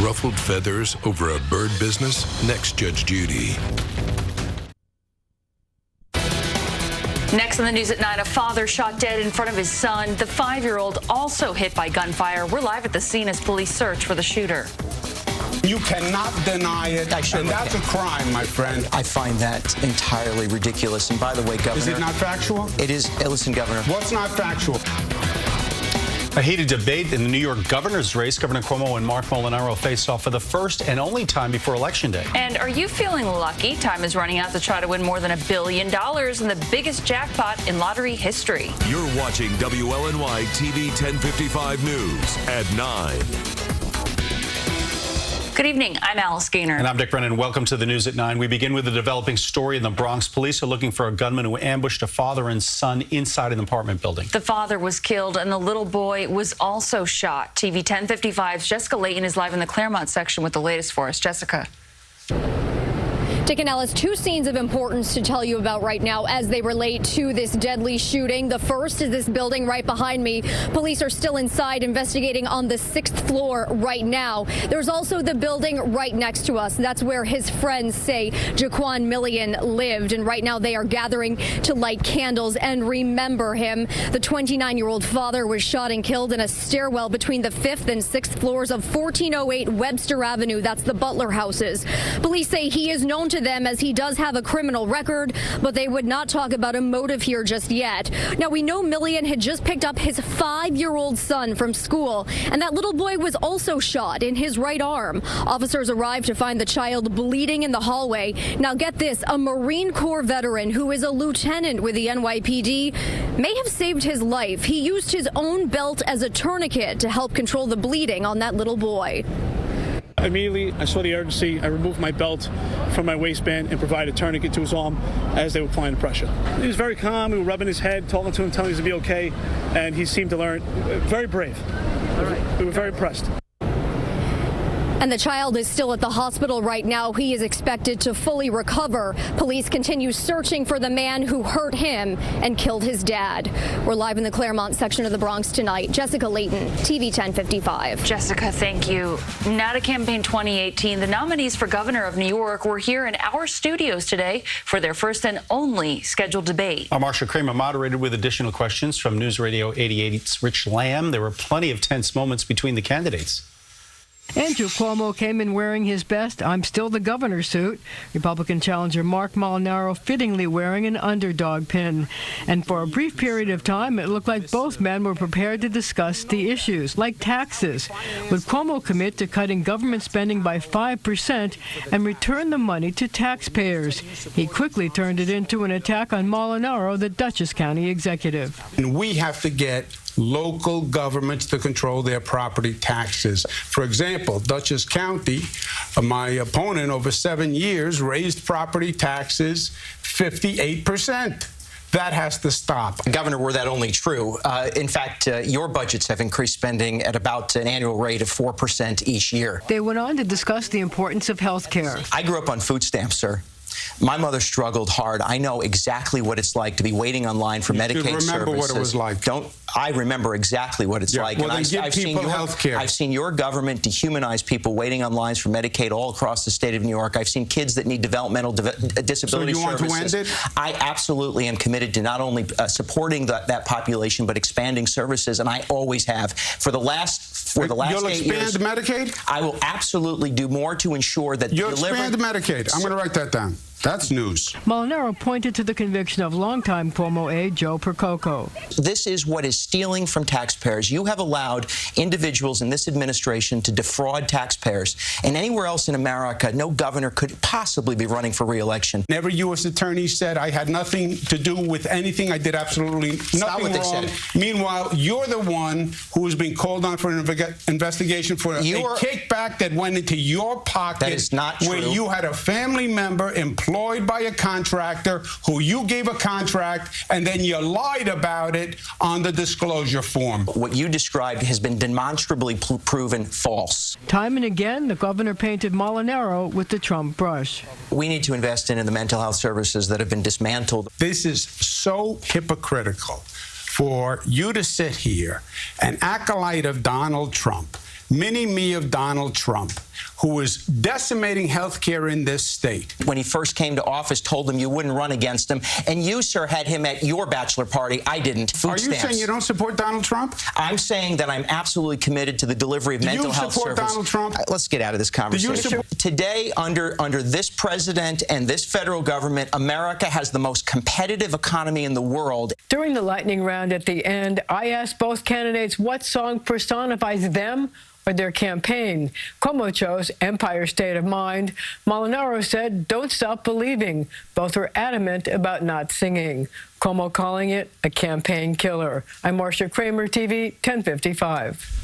Ruffled feathers over a bird business? Next, Judge Judy. Next on the news at 9, a father shot dead in front of his son. The 5-year-old also hit by gunfire. We're live at the scene as police search for the shooter. You cannot deny it, and that's a crime, my friend. I find that entirely ridiculous. And by the way, Governor... Is it not factual? It is. Listen, Governor. What's not factual? A heated debate in the New York governor's race. Governor Cuomo and Mark Molinaro face off for the first and only time before Election Day. And are you feeling lucky? Time is running out to try to win more than $1 billion in the biggest jackpot in lottery history. You're watching WLNY TV 1055 News at 9. Good evening. I'm Alice Gaynor. And I'm Dick Brennan. Welcome to the news at 9. We begin with a developing story in the Bronx. Police are looking for a gunman who ambushed a father and son inside an apartment building. The father was killed and the little boy was also shot. TV 1055's Jessica Layton is live in the Claremont section with the latest for us. Jessica. Dick and Alice, two scenes of importance to tell you about right now as they relate to this deadly shooting. The first is this building right behind me. Police are still inside investigating on the 6th floor right now. There's also the building right next to us. That's where his friends say Jaquan Millian lived. And right now they are gathering to light candles and remember him. The 29-year-old father was shot and killed in a stairwell between the 5th and 6th floors of 1408 Webster Avenue. That's the Butler houses. Police say he is known to them as he does have a criminal record, but they would not talk about a motive here just yet. Now, we know Millian had just picked up his 5-year-old son from school, and that little boy was also shot in his right arm. Officers arrived to find the child bleeding in the hallway. Now, get this, a Marine Corps veteran who is a lieutenant with the NYPD may have saved his life. He used his own belt as a tourniquet to help control the bleeding on that little boy. Immediately, I saw the urgency. I removed my belt from my waistband and provided a tourniquet to his arm as they were applying the pressure. He was very calm. We were rubbing his head, talking to him, telling him he's going to be okay, and he seemed to learn. Very brave. We were very impressed. And the child is still at the hospital right now. He is expected to fully recover. Police continue searching for the man who hurt him and killed his dad. We're live in the Claremont section of the Bronx tonight. Jessica Layton, TV 1055. Jessica, thank you. Now to Campaign 2018. The nominees for governor of New York were here in our studios today for their first and only scheduled debate. Our Marsha Kramer moderated with additional questions from News Radio 88's Rich Lamb. There were plenty of tense moments between the candidates. Andrew Cuomo came in wearing his best "I'm still the governor" suit. Republican challenger Mark Molinaro fittingly wearing an underdog pin. And for a brief period of time, it looked like both men were prepared to discuss the issues, like taxes. Would Cuomo commit to cutting government spending by 5% and return the money to taxpayers? He quickly turned it into an attack on Molinaro, the Dutchess County executive. And we have to get local governments to control their property taxes. For example, Dutchess County, my opponent over 7 years raised property taxes 58%. That has to stop. Governor, were that only true? In fact, your budgets have increased spending at about an annual rate of 4% each year. They went on to discuss the importance of health care. I grew up on food stamps, sir. My mother struggled hard. I know exactly what it's like to be waiting online for Medicaid services. You remember what it was like. I remember exactly what it's like. Well, then give people health care. I've seen your government dehumanize people waiting on lines for Medicaid all across the state of New York. I've seen kids that need developmental disability services. So you want to end it? I absolutely am committed to not only supporting that population, but expanding services, and I always have. For the last 8 years. You'll expand Medicaid? I will absolutely do more to ensure that you'll expand Medicaid. I'm going to write that down. That's news. Molinaro pointed to the conviction of longtime Cuomo aide Joe Percoco. This is what is stealing from taxpayers. You have allowed individuals in this administration to defraud taxpayers. And anywhere else in America, no governor could possibly be running for re-election. Every U.S. attorney said I had nothing to do with anything. I did absolutely nothing wrong. Meanwhile, you're the one who is being called on for an investigation for a kickback that went into your pocket. That is not true. Where you had a family member employed by a contractor who you gave a contract, and then you lied about it on the disclosure form. What you described has been demonstrably proven false. Time and again, the governor painted Molinaro with the Trump brush. We need to invest in the mental health services that have been dismantled. This is so hypocritical for you to sit here, an acolyte of Donald Trump, mini-me of Donald Trump, who is decimating health care in this state. When he first came to office, told him you wouldn't run against him, and you, sir, had him at your bachelor party. I didn't. Food Are you saying you don't support Donald Trump? I'm saying that I'm absolutely committed to the delivery of mental health services. Do you support Donald Trump? Let's get out of this conversation. Today, under this president and this federal government, America has the most competitive economy in the world. During the lightning round at the end, I asked both candidates what song personifies them or their campaign. Cuomo chose Empire State of Mind. Molinaro said Don't Stop Believing. Both were adamant about not singing. Cuomo calling it a campaign killer. I'm Marcia Kramer, TV 1055.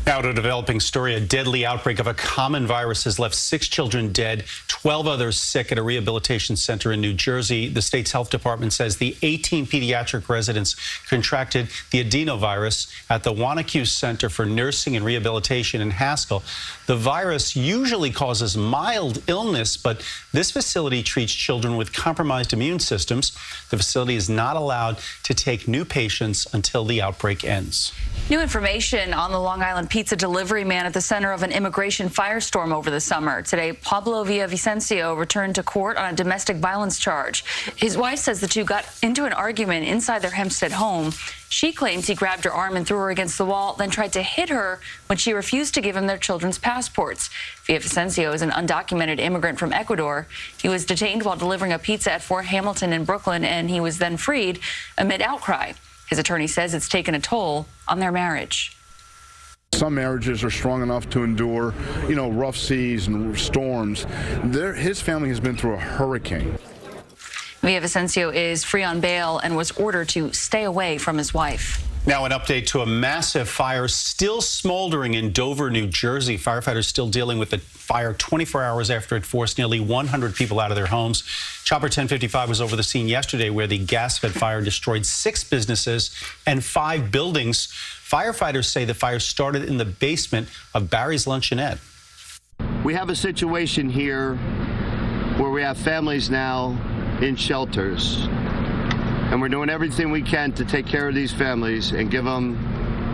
Now to a developing story. A deadly outbreak of a common virus has left 6 children dead, 12 others sick at a rehabilitation center in New Jersey. The state's health department says the 18 pediatric residents contracted the adenovirus at the WLNY-NY Center for Nursing and Rehabilitation in Haskell. The virus usually causes mild illness, but this facility treats children with compromised immune systems. The facility is not allowed to take new patients until the outbreak ends. New information on the Long Island pizza delivery man at the center of an immigration firestorm over the summer. Today, Pablo Villavicencio returned to court on a domestic violence charge. His wife says the two got into an argument inside their Hempstead home. She claims he grabbed her arm and threw her against the wall, then tried to hit her when she refused to give him their children's passports. Villavicencio is an undocumented immigrant from Ecuador. He was detained while delivering a pizza at Fort Hamilton in Brooklyn, and he was then freed amid outcry. His attorney says it's taken a toll on their marriage. Some marriages are strong enough to endure, rough seas and storms. His family has been through a hurricane. Villavicencio is free on bail and was ordered to stay away from his wife. Now an update to a massive fire still smoldering in Dover, New Jersey. Firefighters still dealing with the fire 24 hours after it forced nearly 100 people out of their homes. Chopper 1055 was over the scene yesterday where the gas-fed fire destroyed 6 businesses and 5 buildings. Firefighters say the fire started in the basement of Barry's Luncheonette. We have a situation here where we have families now in shelters. And we're doing everything we can to take care of these families and give them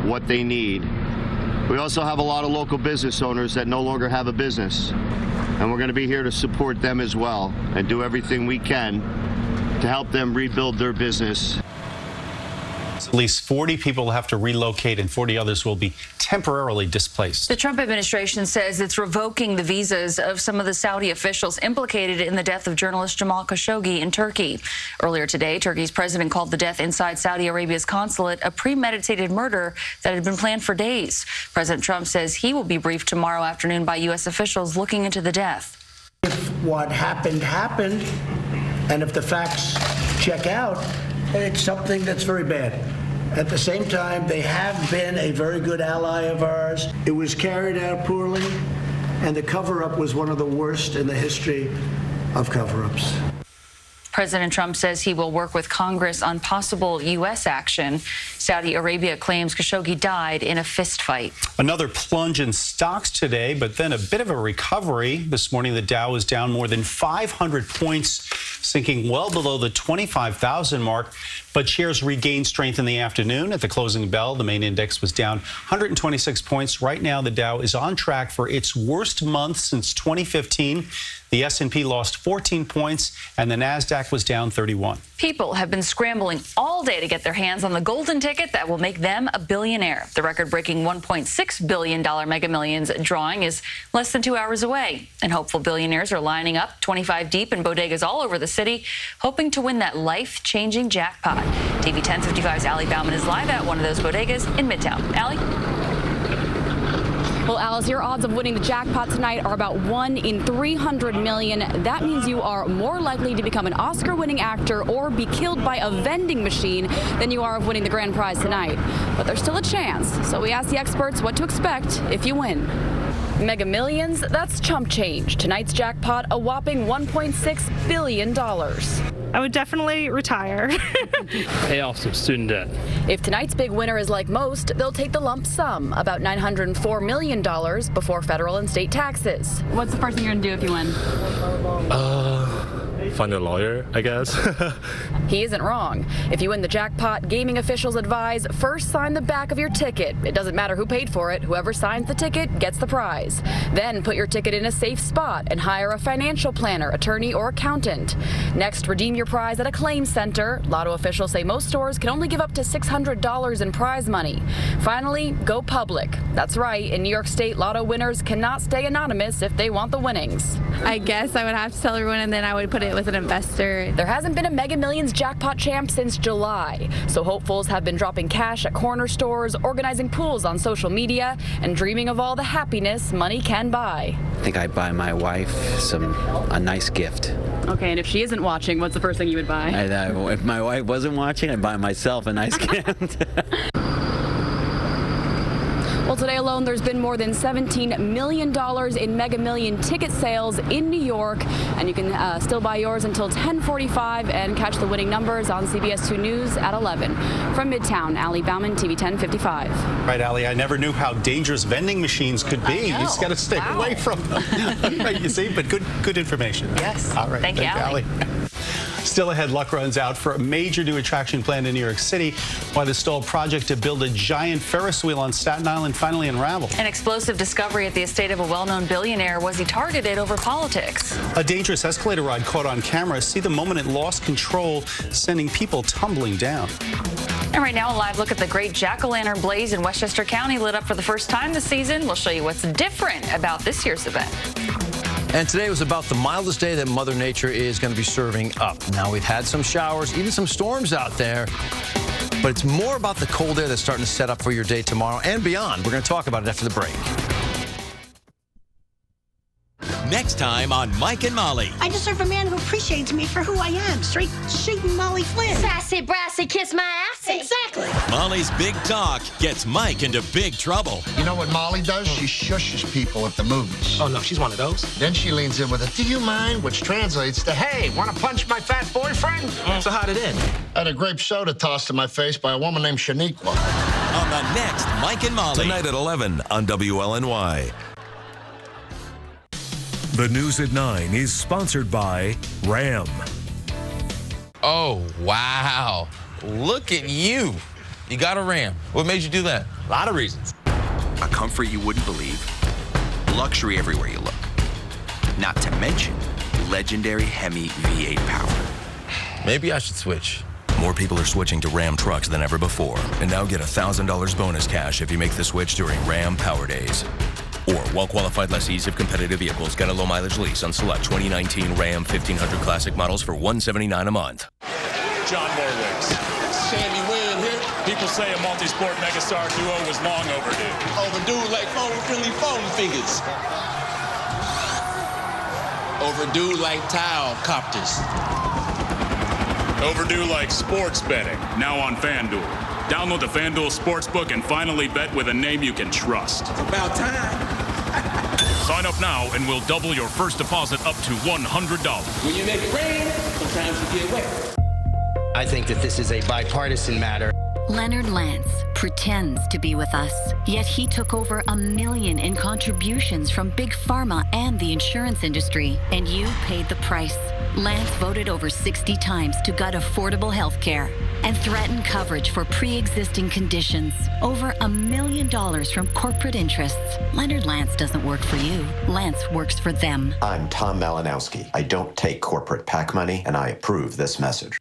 what they need. We also have a lot of local business owners that no longer have a business. And we're going to be here to support them as well and do everything we can to help them rebuild their business. At least 40 people will have to relocate and 40 others will be temporarily displaced. The Trump administration says it's revoking the visas of some of the Saudi officials implicated in the death of journalist Jamal Khashoggi in Turkey. Earlier today, Turkey's president called the death inside Saudi Arabia's consulate a premeditated murder that had been planned for days. President Trump says he will be briefed tomorrow afternoon by U.S. officials looking into the death. If what happened, and if the facts check out, it's something that's very bad. At the same time, they have been a very good ally of ours. It was carried out poorly, and the cover-up was one of the worst in the history of cover-ups. President Trump says he will work with Congress on possible U.S. action. Saudi Arabia claims Khashoggi died in a fistfight. Another plunge in stocks today, but then a bit of a recovery. This morning, the Dow is down more than 500 points, sinking well below the 25,000 mark. But shares regained strength in the afternoon. At the closing bell, the main index was down 126 points. Right now, the Dow is on track for its worst month since 2015. The S&P lost 14 points, and the NASDAQ was down 31. People have been scrambling all day to get their hands on the golden ticket that will make them a billionaire. The record-breaking $1.6 billion Mega Millions drawing is less than 2 hours away, and hopeful billionaires are lining up 25 deep in bodegas all over the city, hoping to win that life-changing jackpot. TV 1055's Allie Bauman is live at one of those bodegas in Midtown. Allie? Well, Alice, your odds of winning the jackpot tonight are about 1 in 300 million. That means you are more likely to become an Oscar-winning actor or be killed by a vending machine than you are of winning the grand prize tonight. But there's still a chance, so we asked the experts what to expect if you win. Mega Millions, that's chump change. Tonight's jackpot, a whopping $1.6 billion. I would definitely retire. Pay off some student debt. If tonight's big winner is like most, they'll take the lump sum, about $904 million before federal and state taxes. What's the first thing you're going to do if you win? find a lawyer, I guess. He isn't wrong. If you win the jackpot, gaming officials advise first sign the back of your ticket. It doesn't matter who paid for it. Whoever signs the ticket gets the prize. Then put your ticket in a safe spot and hire a financial planner, attorney, or accountant. Next, redeem your prize at a claims center. Lotto officials say most stores can only give up to $600 in prize money. Finally, go public. That's right. In New York State, Lotto winners cannot stay anonymous if they want the winnings. I guess I would have to tell everyone, and then I would put it with an investor. There hasn't been a Mega Millions jackpot champ since July, so hopefuls have been dropping cash at corner stores, organizing pools on social media, and dreaming of all the happiness money can buy. I think I'd buy my wife a nice gift. Okay, and if she isn't watching, what's the first thing you would buy? If my wife wasn't watching, I'd buy myself a nice gift. Well, today alone, there's been more than $17 million in Mega Million ticket sales in New York, and you can still buy yours until 10:45 and catch the winning numbers on CBS 2 News at 11. From Midtown, Allie Bauman, TV 1055. Right, Allie, I never knew how dangerous vending machines could be. You just got to stay away from them. Right, you see, but good information. Yes. All right. Thank you, Allie. Still ahead, luck runs out for a major new attraction planned in New York City, while the stalled project to build a giant Ferris wheel on Staten Island finally unraveled. An explosive discovery at the estate of a well-known billionaire. Was he targeted over politics? A dangerous escalator ride caught on camera. See the moment it lost control, sending people tumbling down. And right now, a live look at the great jack-o'-lantern blaze in Westchester County lit up for the first time this season. We'll show you what's different about this year's event. And today was about the mildest day that Mother Nature is going to be serving up. Now, we've had some showers, even some storms out there, but it's more about the cold air that's starting to set up for your day tomorrow and beyond. We're going to talk about it after the break. Next time on Mike and Molly. I deserve a man who appreciates me for who I am. Straight shooting Molly Flynn. Sassy, brassy, kiss my ass. Exactly. Molly's big talk gets Mike into big trouble. You know what Molly does? She shushes people at the movies. Oh, no, she's one of those. Then she leans in with a, "Do you mind?" which translates to, "Hey, want to punch my fat boyfriend?" So how'd it end? I had a grape soda tossed in my face by a woman named Shaniqua. On the next Mike and Molly. Tonight at 11 on WLNY. The News at 9 is sponsored by Ram. Oh, wow. Look at you. You got a Ram. What made you do that? A lot of reasons. A comfort you wouldn't believe. Luxury everywhere you look. Not to mention legendary Hemi V8 power. Maybe I should switch. More people are switching to Ram trucks than ever before. And now get $1,000 bonus cash if you make the switch during Ram Power Days. Or well-qualified lessees of competitive vehicles get a low-mileage lease on select 2019 Ram 1500 Classic models for $179 a month. John Morwicks. Sammy Wynn here. People say a multi-sport megastar duo was long overdue. Overdue like phone fingers. Overdue like towel copters. Overdue like sports betting, now on FanDuel. Download the FanDuel Sportsbook and finally bet with a name you can trust. It's about time. Sign up now and we'll double your first deposit up to $100. When you make it rain, sometimes you get wet. I think that this is a bipartisan matter. Leonard Lance pretends to be with us, yet he took over $1 million in contributions from Big Pharma and the insurance industry, and you paid the price. Lance voted over 60 times to gut affordable health care and threatened coverage for pre-existing conditions. Over $1 million from corporate interests. Leonard Lance doesn't work for you. Lance works for them. I'm Tom Malinowski. I don't take corporate PAC money, and I approve this message.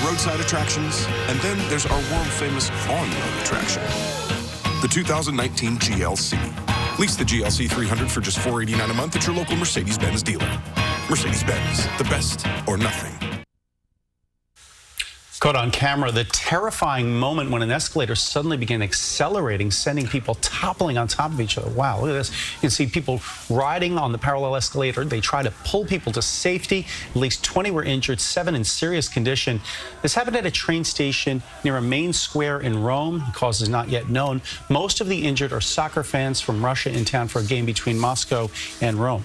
Roadside attractions, and then there's our world-famous on-road attraction, the 2019 GLC. Lease the GLC 300 for just $489 a month at your local Mercedes-Benz dealer. Mercedes-Benz, the best or nothing. Caught on camera, the terrifying moment when an escalator suddenly began accelerating, sending people toppling on top of each other. Wow, look at this. You can see people riding on the parallel escalator. They try to pull people to safety. At least 20 were injured, 7 in serious condition. This happened at a train station near a main square in Rome. The cause is not yet known. Most of the injured are soccer fans from Russia in town for a game between Moscow and Rome.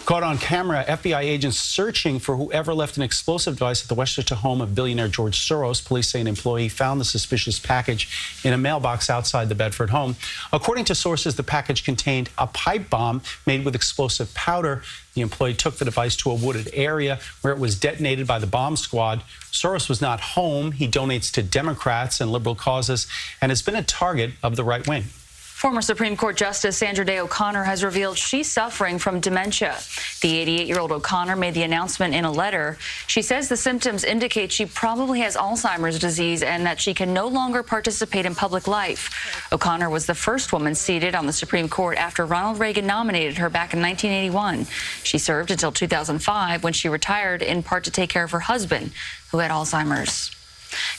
Caught on camera, FBI agents searching for whoever left an explosive device at the Westchester home of billionaire George Soros. Police say an employee found the suspicious package in a mailbox outside the Bedford home. According to sources, the package contained a pipe bomb made with explosive powder. The employee took the device to a wooded area where it was detonated by the bomb squad. Soros was not home. He donates to Democrats and liberal causes and has been a target of the right wing. Former Supreme Court Justice Sandra Day O'Connor has revealed she's suffering from dementia. The 88-year-old O'Connor made the announcement in a letter. She says the symptoms indicate she probably has Alzheimer's disease and that she can no longer participate in public life. O'Connor was the first woman seated on the Supreme Court after Ronald Reagan nominated her back in 1981. She served until 2005 when she retired in part to take care of her husband, who had Alzheimer's.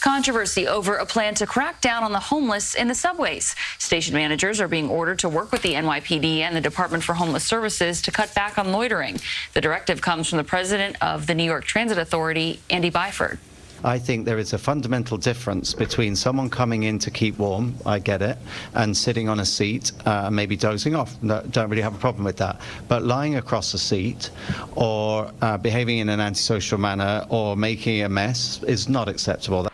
Controversy over a plan to crack down on the homeless in the subways. Station managers are being ordered to work with the NYPD and the Department for Homeless Services to cut back on loitering. The directive comes from the president of the New York Transit Authority, Andy Byford. I think there is a fundamental difference between someone coming in to keep warm, I get it, and sitting on a seat, maybe dozing off. No, don't really have a problem with that. But lying across the seat or behaving in an antisocial manner or making a mess is not acceptable.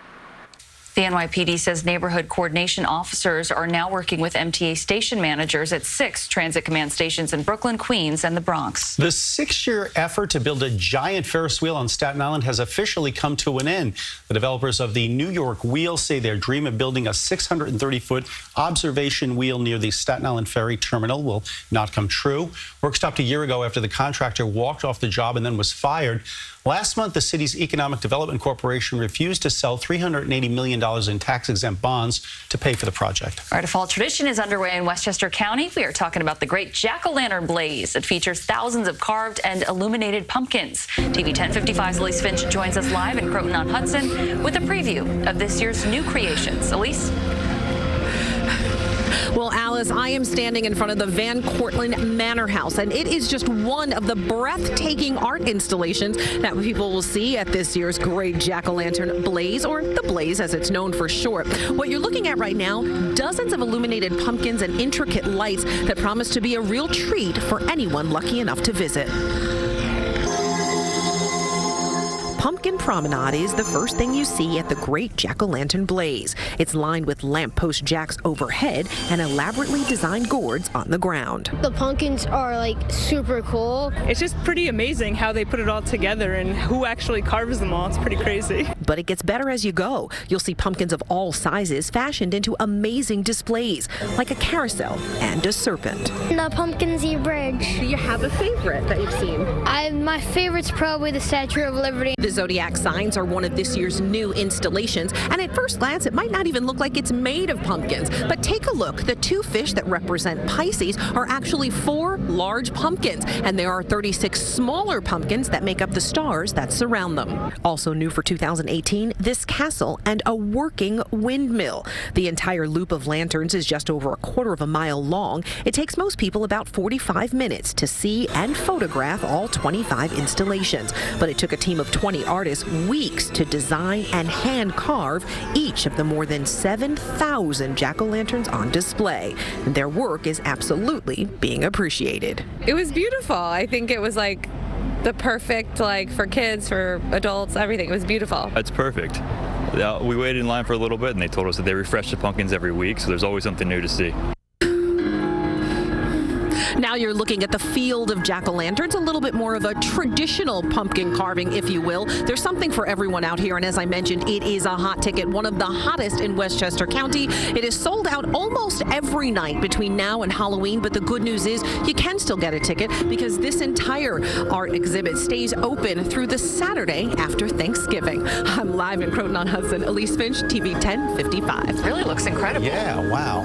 The NYPD says neighborhood coordination officers are now working with MTA station managers at 6 transit command stations in Brooklyn, Queens, and the Bronx. The 6-year effort to build a giant Ferris wheel on Staten Island has officially come to an end. The developers of the New York Wheel say their dream of building a 630-foot observation wheel near the Staten Island Ferry Terminal will not come true. Work stopped a year ago after the contractor walked off the job and then was fired. Last month, the city's Economic Development Corporation refused to sell $380 million in tax-exempt bonds to pay for the project. All right, a fall tradition is underway in Westchester County. We are talking about the great jack-o'-lantern blaze. It features thousands of carved and illuminated pumpkins. TV 1055's Elise Finch joins us live in Croton-on-Hudson with a preview of this year's new creations. Elise? Well, Alice, I am standing in front of the Van Cortlandt Manor House, and it is just one of the breathtaking art installations that people will see at this year's great jack-o'-lantern blaze, or the blaze as it's known for short. What you're looking at right now, dozens of illuminated pumpkins and intricate lights that promise to be a real treat for anyone lucky enough to visit. Pumpkin Promenade is the first thing you see at the Great Jack-O'-Lantern Blaze. It's lined with lamppost jacks overhead and elaborately designed gourds on the ground. The pumpkins are like super cool. It's just pretty amazing how they put it all together and who actually carves them all. It's pretty crazy. But it gets better as you go. You'll see pumpkins of all sizes fashioned into amazing displays, like a carousel and a serpent. The Pumpkin Z Bridge. Do you have a favorite that you've seen? My favorite's probably the Statue of Liberty. The Zodiac signs are one of this year's new installations, and at first glance, it might not even look like it's made of pumpkins. But take a look. The 2 fish that represent Pisces are actually 4 large pumpkins, and there are 36 smaller pumpkins that make up the stars that surround them. Also new for 2018, this castle and a working windmill. The entire loop of lanterns is just over a quarter of a mile long. It takes most people about 45 minutes to see and photograph all 25 installations. But it took a team of 20 artists weeks to design and hand carve each of the more than 7,000 jack-o'-lanterns on display. Their work is absolutely being appreciated. It was beautiful. I think it was like the perfect, like for kids, for adults, everything. It was beautiful. That's perfect. We waited in line for a little bit and they told us that they refresh the pumpkins every week, so there's always something new to see. Now you're looking at the field of jack-o'-lanterns, a little bit more of a traditional pumpkin carving, if you will. There's something for everyone out here, and as I mentioned, it is a hot ticket, one of the hottest in Westchester County. It is sold out almost every night between now and Halloween, but the good news is you can still get a ticket because this entire art exhibit stays open through the Saturday after Thanksgiving. I'm live in Croton-on-Hudson. Elise Finch, TV 1055. It really looks incredible. Yeah, wow.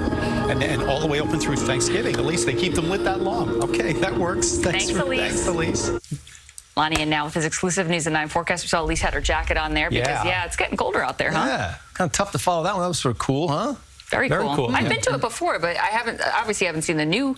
And all the way open through Thanksgiving. At least they keep them lit that long. Okay, that works. Thanks, Elise. Thanks, Elise. Lonnie, and now with his exclusive News at 9 forecast, we saw Elise had her jacket on there because, yeah, it's getting colder out there, huh? Yeah, kind of tough to follow that one. That was sort of cool, huh? Very cool. I've been to it before, but I obviously haven't seen the new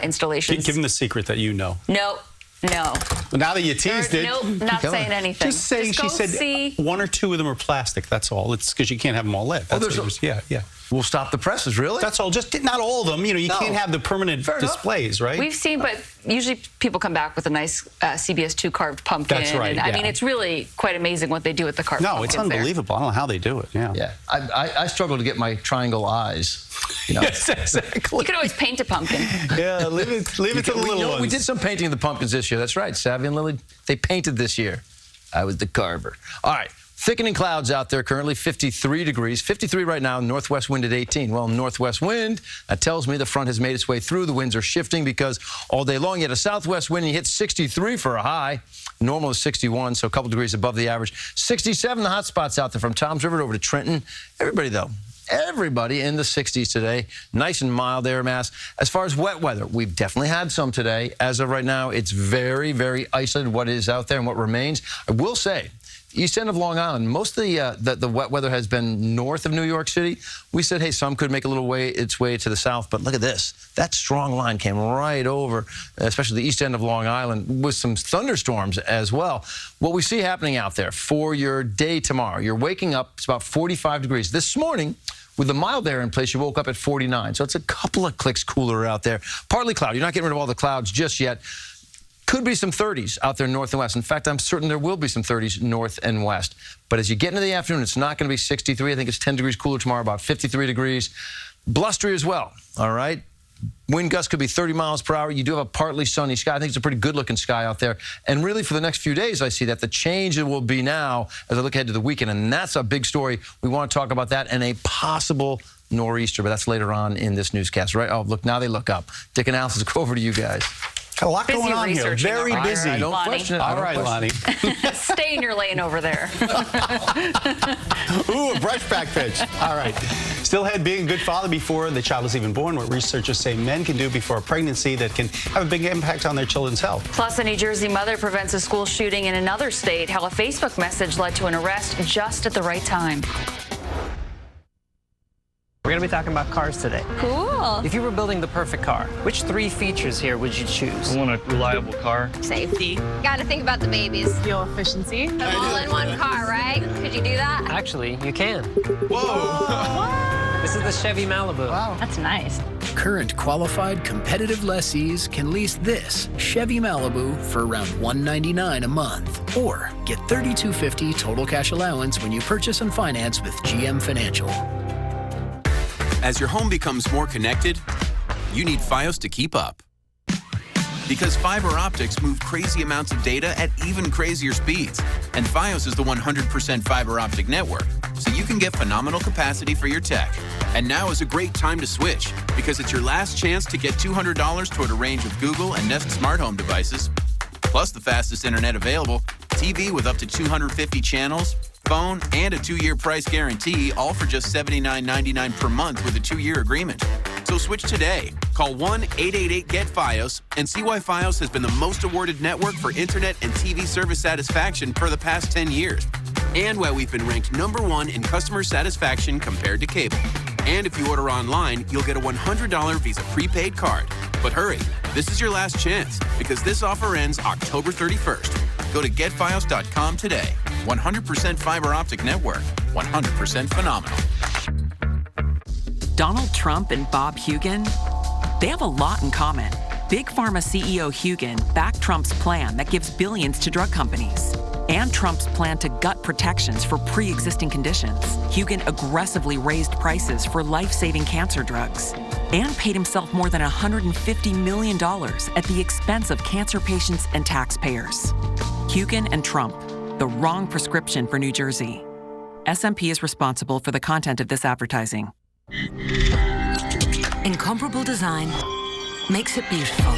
installations. Give them the secret that you know. No. Well, now that you teased it. Nope, not saying anything. Just say, she said 1 or 2 of them are plastic, that's all. It's because you can't have them all lit. That's yeah. We'll stop the presses, really? That's all. Just not all of them. You know, you can't have the permanent displays, right? We've seen, but usually people come back with a nice CBS 2 carved pumpkin. That's right. And, I mean, it's really quite amazing what they do with the carved pumpkins. No, it's unbelievable. I don't know how they do it. Yeah. Yeah. I struggle to get my triangle eyes. You know. Yes, exactly. You could always paint a pumpkin. Yeah, leave it to the little ones. We did some painting of the pumpkins this year. That's right. Savvy and Lily, they painted this year. I was the carver. All right. Thickening clouds out there currently, 53 degrees. 53 right now, northwest wind at 18. Well, northwest wind, that tells me the front has made its way through. The winds are shifting because all day long you had a southwest wind and you hit 63 for a high. Normal is 61, so a couple degrees above the average. 67, the hot spots out there from Toms River over to Trenton. Everybody, though, everybody in the 60s today. Nice and mild air mass. As far as wet weather, we've definitely had some today. As of right now, it's very, very isolated what is out there and what remains. I will say, east end of Long Island, most of the wet weather has been north of New York City. We said, hey, some could make a little its way to the south, but look at this. That strong line came right over, especially the east end of Long Island, with some thunderstorms as well. What we see happening out there for your day tomorrow, you're waking up, it's about 45 degrees. This morning, with the mild air in place, you woke up at 49, so it's a couple of clicks cooler out there. Partly cloudy. You're not getting rid of all the clouds just yet. Could be some 30s out there north and west. In fact, I'm certain there will be some 30s north and west. But as you get into the afternoon, it's not going to be 63. I think it's 10 degrees cooler tomorrow, about 53 degrees. Blustery as well, all right? Wind gusts could be 30 miles per hour. You do have a partly sunny sky. I think it's a pretty good-looking sky out there. And really, for the next few days, I see that the change it will be now as I look ahead to the weekend. And that's a big story. We want to talk about that and a possible nor'easter, but that's later on in this newscast, right? Oh, look, now they look up. Dick and Alice, let's go over to you guys. Got a lot going on here. Very busy. I don't question it. All right, Lonnie. Stay in your lane over there. Ooh, a brush back pitch. All right. Still ahead, being a good father before the child is even born, what researchers say men can do before a pregnancy that can have a big impact on their children's health. Plus, a New Jersey mother prevents a school shooting in another state, how a Facebook message led to an arrest just at the right time. We're going to be talking about cars today. Cool. If you were building the perfect car, which 3 features here would you choose? I want a reliable car. Safety. Got to think about the babies. Fuel efficiency. All-in-one car, right? Could you do that? Actually, you can. Whoa. This is the Chevy Malibu. Wow. That's nice. Current qualified competitive lessees can lease this Chevy Malibu for around $199 a month, or get $3,250 total cash allowance when you purchase and finance with GM Financial. As your home becomes more connected, you need Fios to keep up. Because fiber optics move crazy amounts of data at even crazier speeds. And Fios is the 100% fiber optic network, so you can get phenomenal capacity for your tech. And now is a great time to switch, because it's your last chance to get $200 toward a range of Google and Nest smart home devices, plus the fastest internet available, TV with up to 250 channels, phone, and a 2-year price guarantee, all for just $79.99 per month with a 2-year agreement. So switch today. Call 1-888-GET-FIOS and see why Fios has been the most awarded network for internet and TV service satisfaction for the past 10 years. And why we've been ranked #1 in customer satisfaction compared to cable. And if you order online, you'll get a $100 Visa prepaid card. But hurry, this is your last chance, because this offer ends October 31st. Go to getfios.com today. 100% fiber optic network, 100% phenomenal. Donald Trump and Bob Hugin, they have a lot in common. Big Pharma CEO Hugin backed Trump's plan that gives billions to drug companies, and Trump's plan to gut protections for pre-existing conditions. Hugin aggressively raised prices for life-saving cancer drugs and paid himself more than $150 million at the expense of cancer patients and taxpayers. Hugin and Trump, the wrong prescription for New Jersey. SMP is responsible for the content of this advertising. Incomparable design makes it beautiful.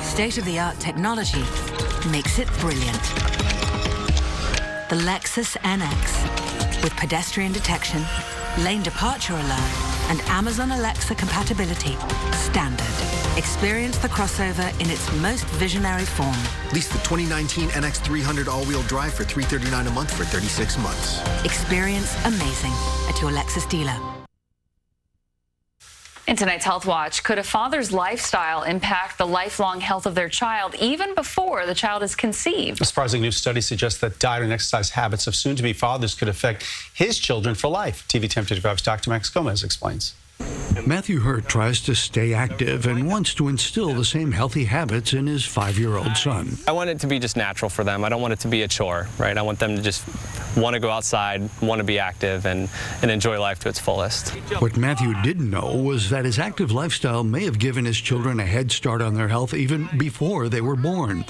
State-of-the-art technology makes it brilliant. The Lexus NX, with pedestrian detection, lane departure alert, and Amazon Alexa compatibility, standard. Experience the crossover in its most visionary form. Lease the 2019 NX300 all-wheel drive for $339 a month for 36 months. Experience amazing at your Lexus dealer. In tonight's Health Watch, could a father's lifestyle impact the lifelong health of their child even before the child is conceived? A surprising new study suggests that diet and exercise habits of soon-to-be fathers could affect his children for life. TV 1055's Dr. Max Gomez explains. Matthew Hurt tries to stay active and wants to instill the same healthy habits in his 5-year-old son. I want it to be just natural for them. I don't want it to be a chore, right? I want them to just want to go outside, want to be active, and enjoy life to its fullest. What Matthew didn't know was that his active lifestyle may have given his children a head start on their health even before they were born.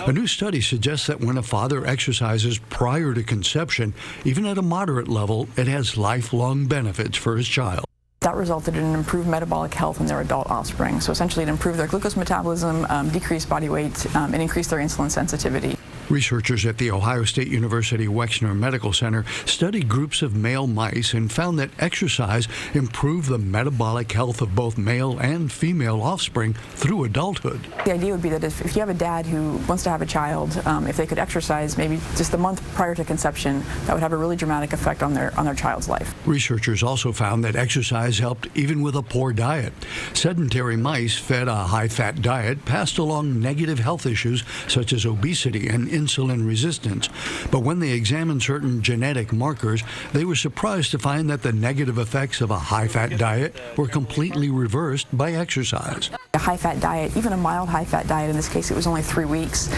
A new study suggests that when a father exercises prior to conception, even at a moderate level, it has lifelong benefits for his child. That resulted in improved metabolic health in their adult offspring. So essentially it improved their glucose metabolism, decreased body weight, and increased their insulin sensitivity. Researchers at the Ohio State University Wexner Medical Center studied groups of male mice and found that exercise improved the metabolic health of both male and female offspring through adulthood. The idea would be that if you have a dad who wants to have a child, if they could exercise maybe just the month prior to conception, that would have a really dramatic effect on their child's life. Researchers also found that exercise helped even with a poor diet. Sedentary mice fed a high-fat diet passed along negative health issues such as obesity and insulin resistance. But when they examined certain genetic markers, they were surprised to find that the negative effects of a high-fat diet were completely reversed by exercise. A high-fat diet, even a mild high-fat diet, in this case it was only 3 weeks,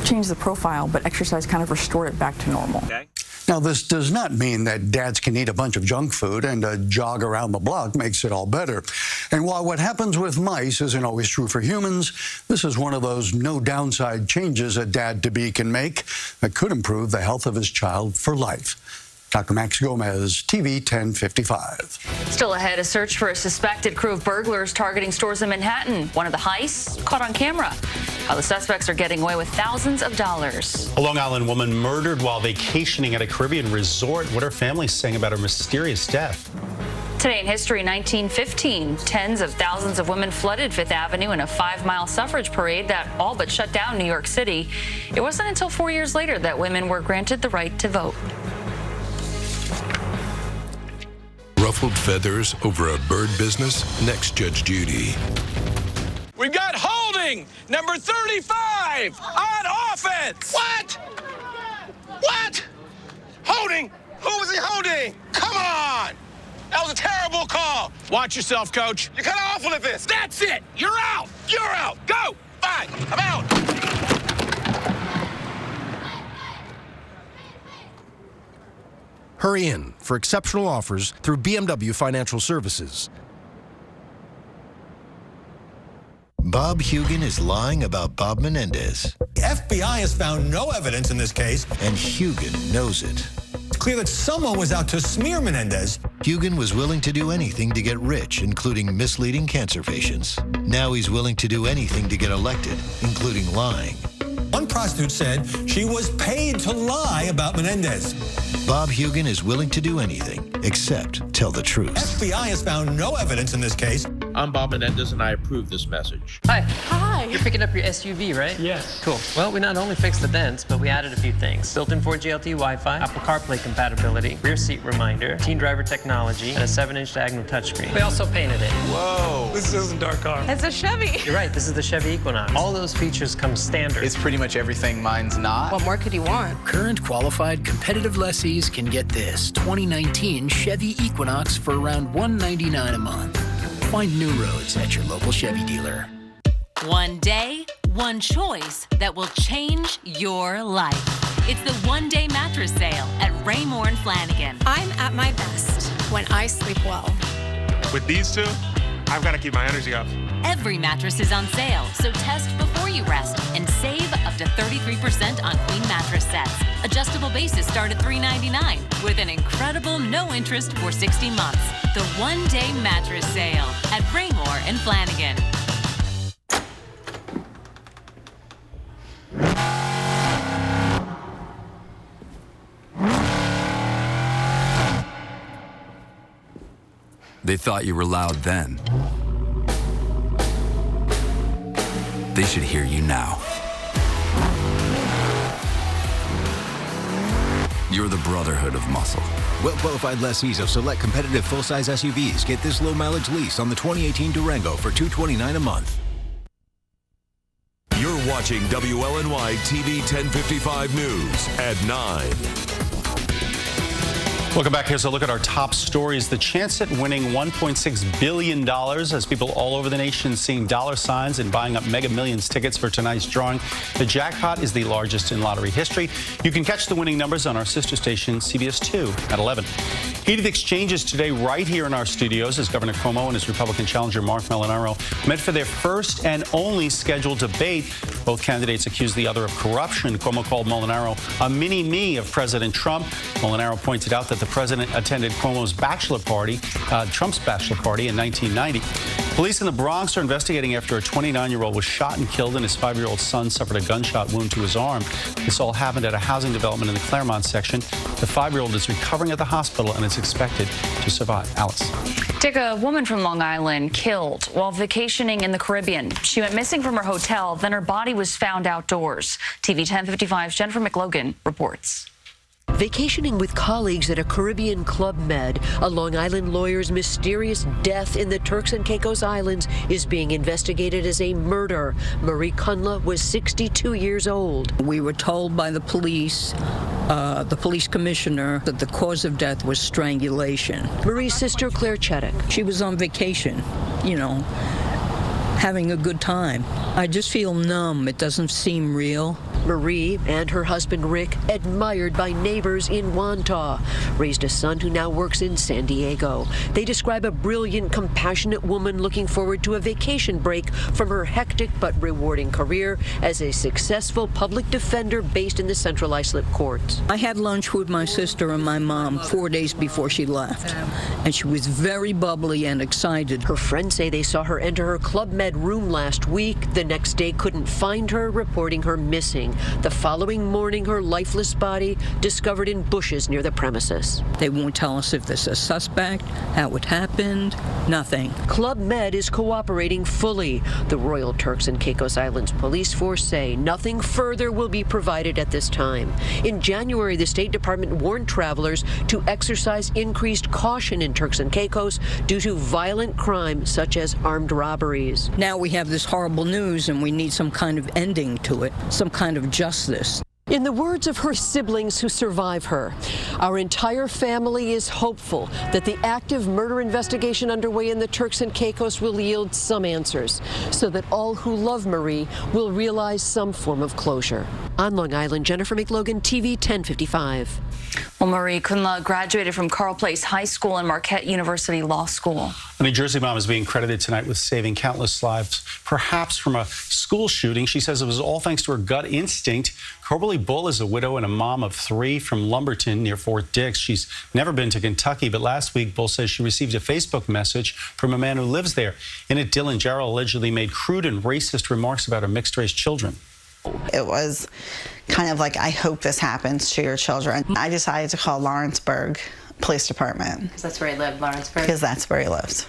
changed the profile, but exercise kind of restored it back to normal. Okay. Now, this does not mean that dads can eat a bunch of junk food and a jog around the block makes it all better. And while what happens with mice isn't always true for humans, this is one of those no downside changes a dad-to-be can make that could improve the health of his child for life. Dr. Max Gomez, TV 1055. Still ahead, a search for a suspected crew of burglars targeting stores in Manhattan. One of the heists caught on camera. How the suspects are getting away with thousands of dollars. A Long Island woman murdered while vacationing at a Caribbean resort. What her family's saying about her mysterious death. Today in history, 1915, tens of thousands of women flooded Fifth Avenue in a 5-mile suffrage parade that all but shut down New York City. It wasn't until 4 years later that women were granted the right to vote. Ruffled feathers over a bird business? Next, Judge Judy. We've got holding, number 35, on offense. What? What? Holding? Who was he holding? Come on. That was a terrible call. Watch yourself, coach. You're kind of awful at this. That's it. You're out. You're out. Go. Bye. I'm out. Hurry in for exceptional offers through BMW Financial Services. Bob Hugan is lying about Bob Menendez. The FBI has found no evidence in this case, and Hugan knows it. It's clear that someone was out to smear Menendez. Hugan was willing to do anything to get rich, including misleading cancer patients. Now he's willing to do anything to get elected, including lying. One prostitute said she was paid to lie about Menendez. Bob Hugan is willing to do anything except tell the truth. FBI has found no evidence in this case. I'm Bob Menendez, and I approve this message. Hi. Hi. You're picking up your SUV, right? Yes. Cool. Well, we not only fixed the dents, but we added a few things. Built-in 4G LTE Wi-Fi, Apple CarPlay compatibility, rear seat reminder, teen driver technology, and a 7-inch diagonal touchscreen. We also painted it. Whoa. This isn't our car. It's a Chevy. You're right. This is the Chevy Equinox. All those features come standard. It's pretty much everything mine's not. What more could you want? Current qualified competitive lessees can get this 2019 Chevy Equinox for around $199 a month. Find new roads at your local Chevy dealer. One day, one choice that will change your life. It's the one-day mattress sale at Raymore & Flanigan. I'm at my best when I sleep well. With these two, I've got to keep my energy up. Every mattress is on sale, so test before you rest and save up to 33% on queen mattress sets. Adjustable bases start at $399 with an incredible no interest for 60 months. The one-day mattress sale at Raymore & Flanigan. They thought you were loud then. They should hear you now. You're the brotherhood of muscle. Well-qualified lessees of select competitive full-size SUVs get this low-mileage lease on the 2018 Durango for $229 a month. You're watching WLNY TV 1055 News at 9. Welcome back. Here's a look at our top stories. The chance at winning $1.6 billion as people all over the nation seeing dollar signs and buying up Mega Millions tickets for tonight's drawing. The jackpot is the largest in lottery history. You can catch the winning numbers on our sister station, CBS 2, at 11. Heated exchanges today right here in our studios as Governor Cuomo and his Republican challenger Mark Molinaro met for their first and only scheduled debate. Both candidates accused the other of corruption. Cuomo called Molinaro a mini-me of President Trump. Molinaro pointed out that the president attended Cuomo's bachelor party, Trump's bachelor party in 1990. Police in the Bronx are investigating after a 29-year-old was shot and killed and his 5-year-old son suffered a gunshot wound to his arm. This all happened at a housing development in the Claremont section. The 5-year-old is recovering at the hospital and is expected to survive. Alice. Take a woman from Long Island killed while vacationing in the Caribbean. She went missing from her hotel, then her body was found outdoors. TV 1055's Jennifer McLogan reports. Vacationing with colleagues at a Caribbean Club Med, a Long Island lawyer's mysterious death in the Turks and Caicos Islands is being investigated as a murder. Marie Kunla was 62 years old. We were told by the police commissioner, that the cause of death was strangulation. Marie's sister, Claire Cheddick. She was on vacation, having a good time. I just feel numb. It doesn't seem real. Marie and her husband Rick, admired by neighbors in Wantagh, raised a son who now works in San Diego. They describe a brilliant, compassionate woman looking forward to a vacation break from her hectic but rewarding career as a successful public defender based in the Central Islip courts. I had lunch with my sister and my mom 4 days before she left, and she was very bubbly and excited. Her friends say they saw her enter her Club Med room last week. The next day couldn't find her, reporting her missing. The following morning, her lifeless body discovered in bushes near the premises. They won't tell us if there's a suspect, how it happened, nothing. Club Med is cooperating fully. The Royal Turks and Caicos Islands Police Force say nothing further will be provided at this time. In January, the State Department warned travelers to exercise increased caution in Turks and Caicos due to violent crime such as armed robberies. Now we have this horrible news and we need some kind of ending to it, some kind of justice. In the words of her siblings who survive her, our entire family is hopeful that the active murder investigation underway in the Turks and Caicos will yield some answers so that all who love Marie will realize some form of closure. On Long Island, Jennifer McLogan, TV 1055. Well, Marie Kunla graduated from Carle Place High School and Marquette University Law School. A New Jersey mom is being credited tonight with saving countless lives, perhaps from a school shooting. She says it was all thanks to her gut instinct. Coberly Bull is a widow and a mom of 3 from Lumberton near Fort Dix. She's never been to Kentucky, but last week Bull says she received a Facebook message from a man who lives there. In it, Dylan Jarrell allegedly made crude and racist remarks about her mixed-race children. It was kind of like, I hope this happens to your children. I decided to call Lawrenceburg Police Department. Because that's where he lived, Lawrenceburg? Because that's where he lived.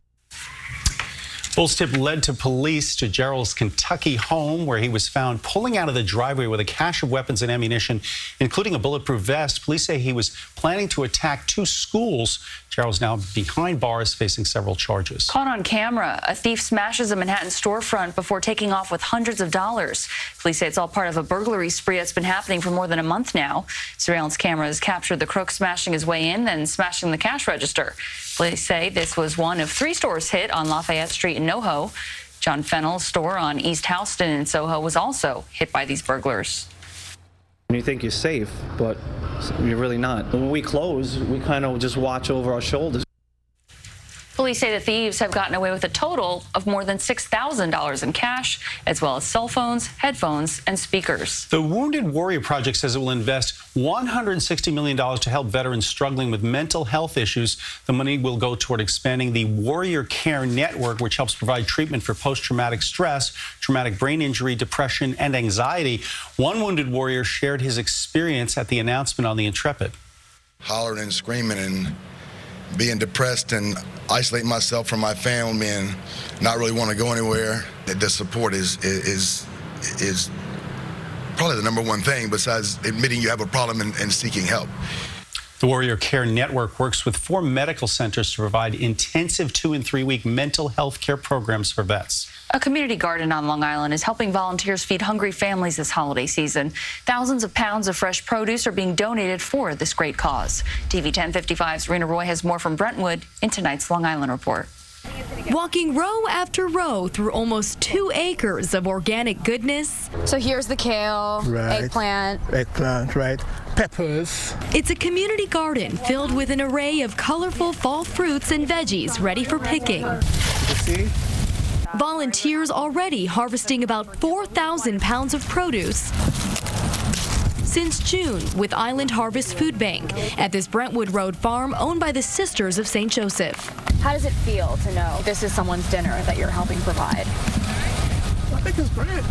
Bull's tip led to police to Jarrell's Kentucky home, where he was found pulling out of the driveway with a cache of weapons and ammunition, including a bulletproof vest. Police say he was planning to attack 2 schools. Jarrell's now behind bars, facing several charges. Caught on camera, a thief smashes a Manhattan storefront before taking off with hundreds of dollars. Police say it's all part of a burglary spree that's been happening for more than a month now. Surveillance cameras captured the crook smashing his way in, then smashing the cash register. Police say this was one of 3 stores hit on Lafayette Street in NoHo. John Fennell's store on East Houston in Soho was also hit by these burglars. You think you're safe, but you're really not. When we close, we kind of just watch over our shoulders. Police say the thieves have gotten away with a total of more than $6,000 in cash, as well as cell phones, headphones, and speakers. The Wounded Warrior Project says it will invest $160 million to help veterans struggling with mental health issues. The money will go toward expanding the Warrior Care Network, which helps provide treatment for post-traumatic stress, traumatic brain injury, depression, and anxiety. One wounded warrior shared his experience at the announcement on the Intrepid. Hollering and screaming and being depressed and isolating myself from my family and not really want to go anywhere. The support is probably the #1 thing besides admitting you have a problem and seeking help. The Warrior Care Network works with 4 medical centers to provide intensive 2- and 3-week mental health care programs for vets. A community garden on Long Island is helping volunteers feed hungry families this holiday season. Thousands of pounds of fresh produce are being donated for this great cause. TV 1055's Rena Roy has more from Brentwood in tonight's Long Island Report. Walking row after row through almost 2 acres of organic goodness. So here's the kale, eggplant, right, peppers. It's a community garden filled with an array of colorful fall fruits and veggies ready for picking. You see? Volunteers already harvesting about 4,000 pounds of produce since June with Island Harvest Food Bank at this Brentwood Road farm owned by the Sisters of St. Joseph. How does it feel to know this is someone's dinner that you're helping provide? I think it's great.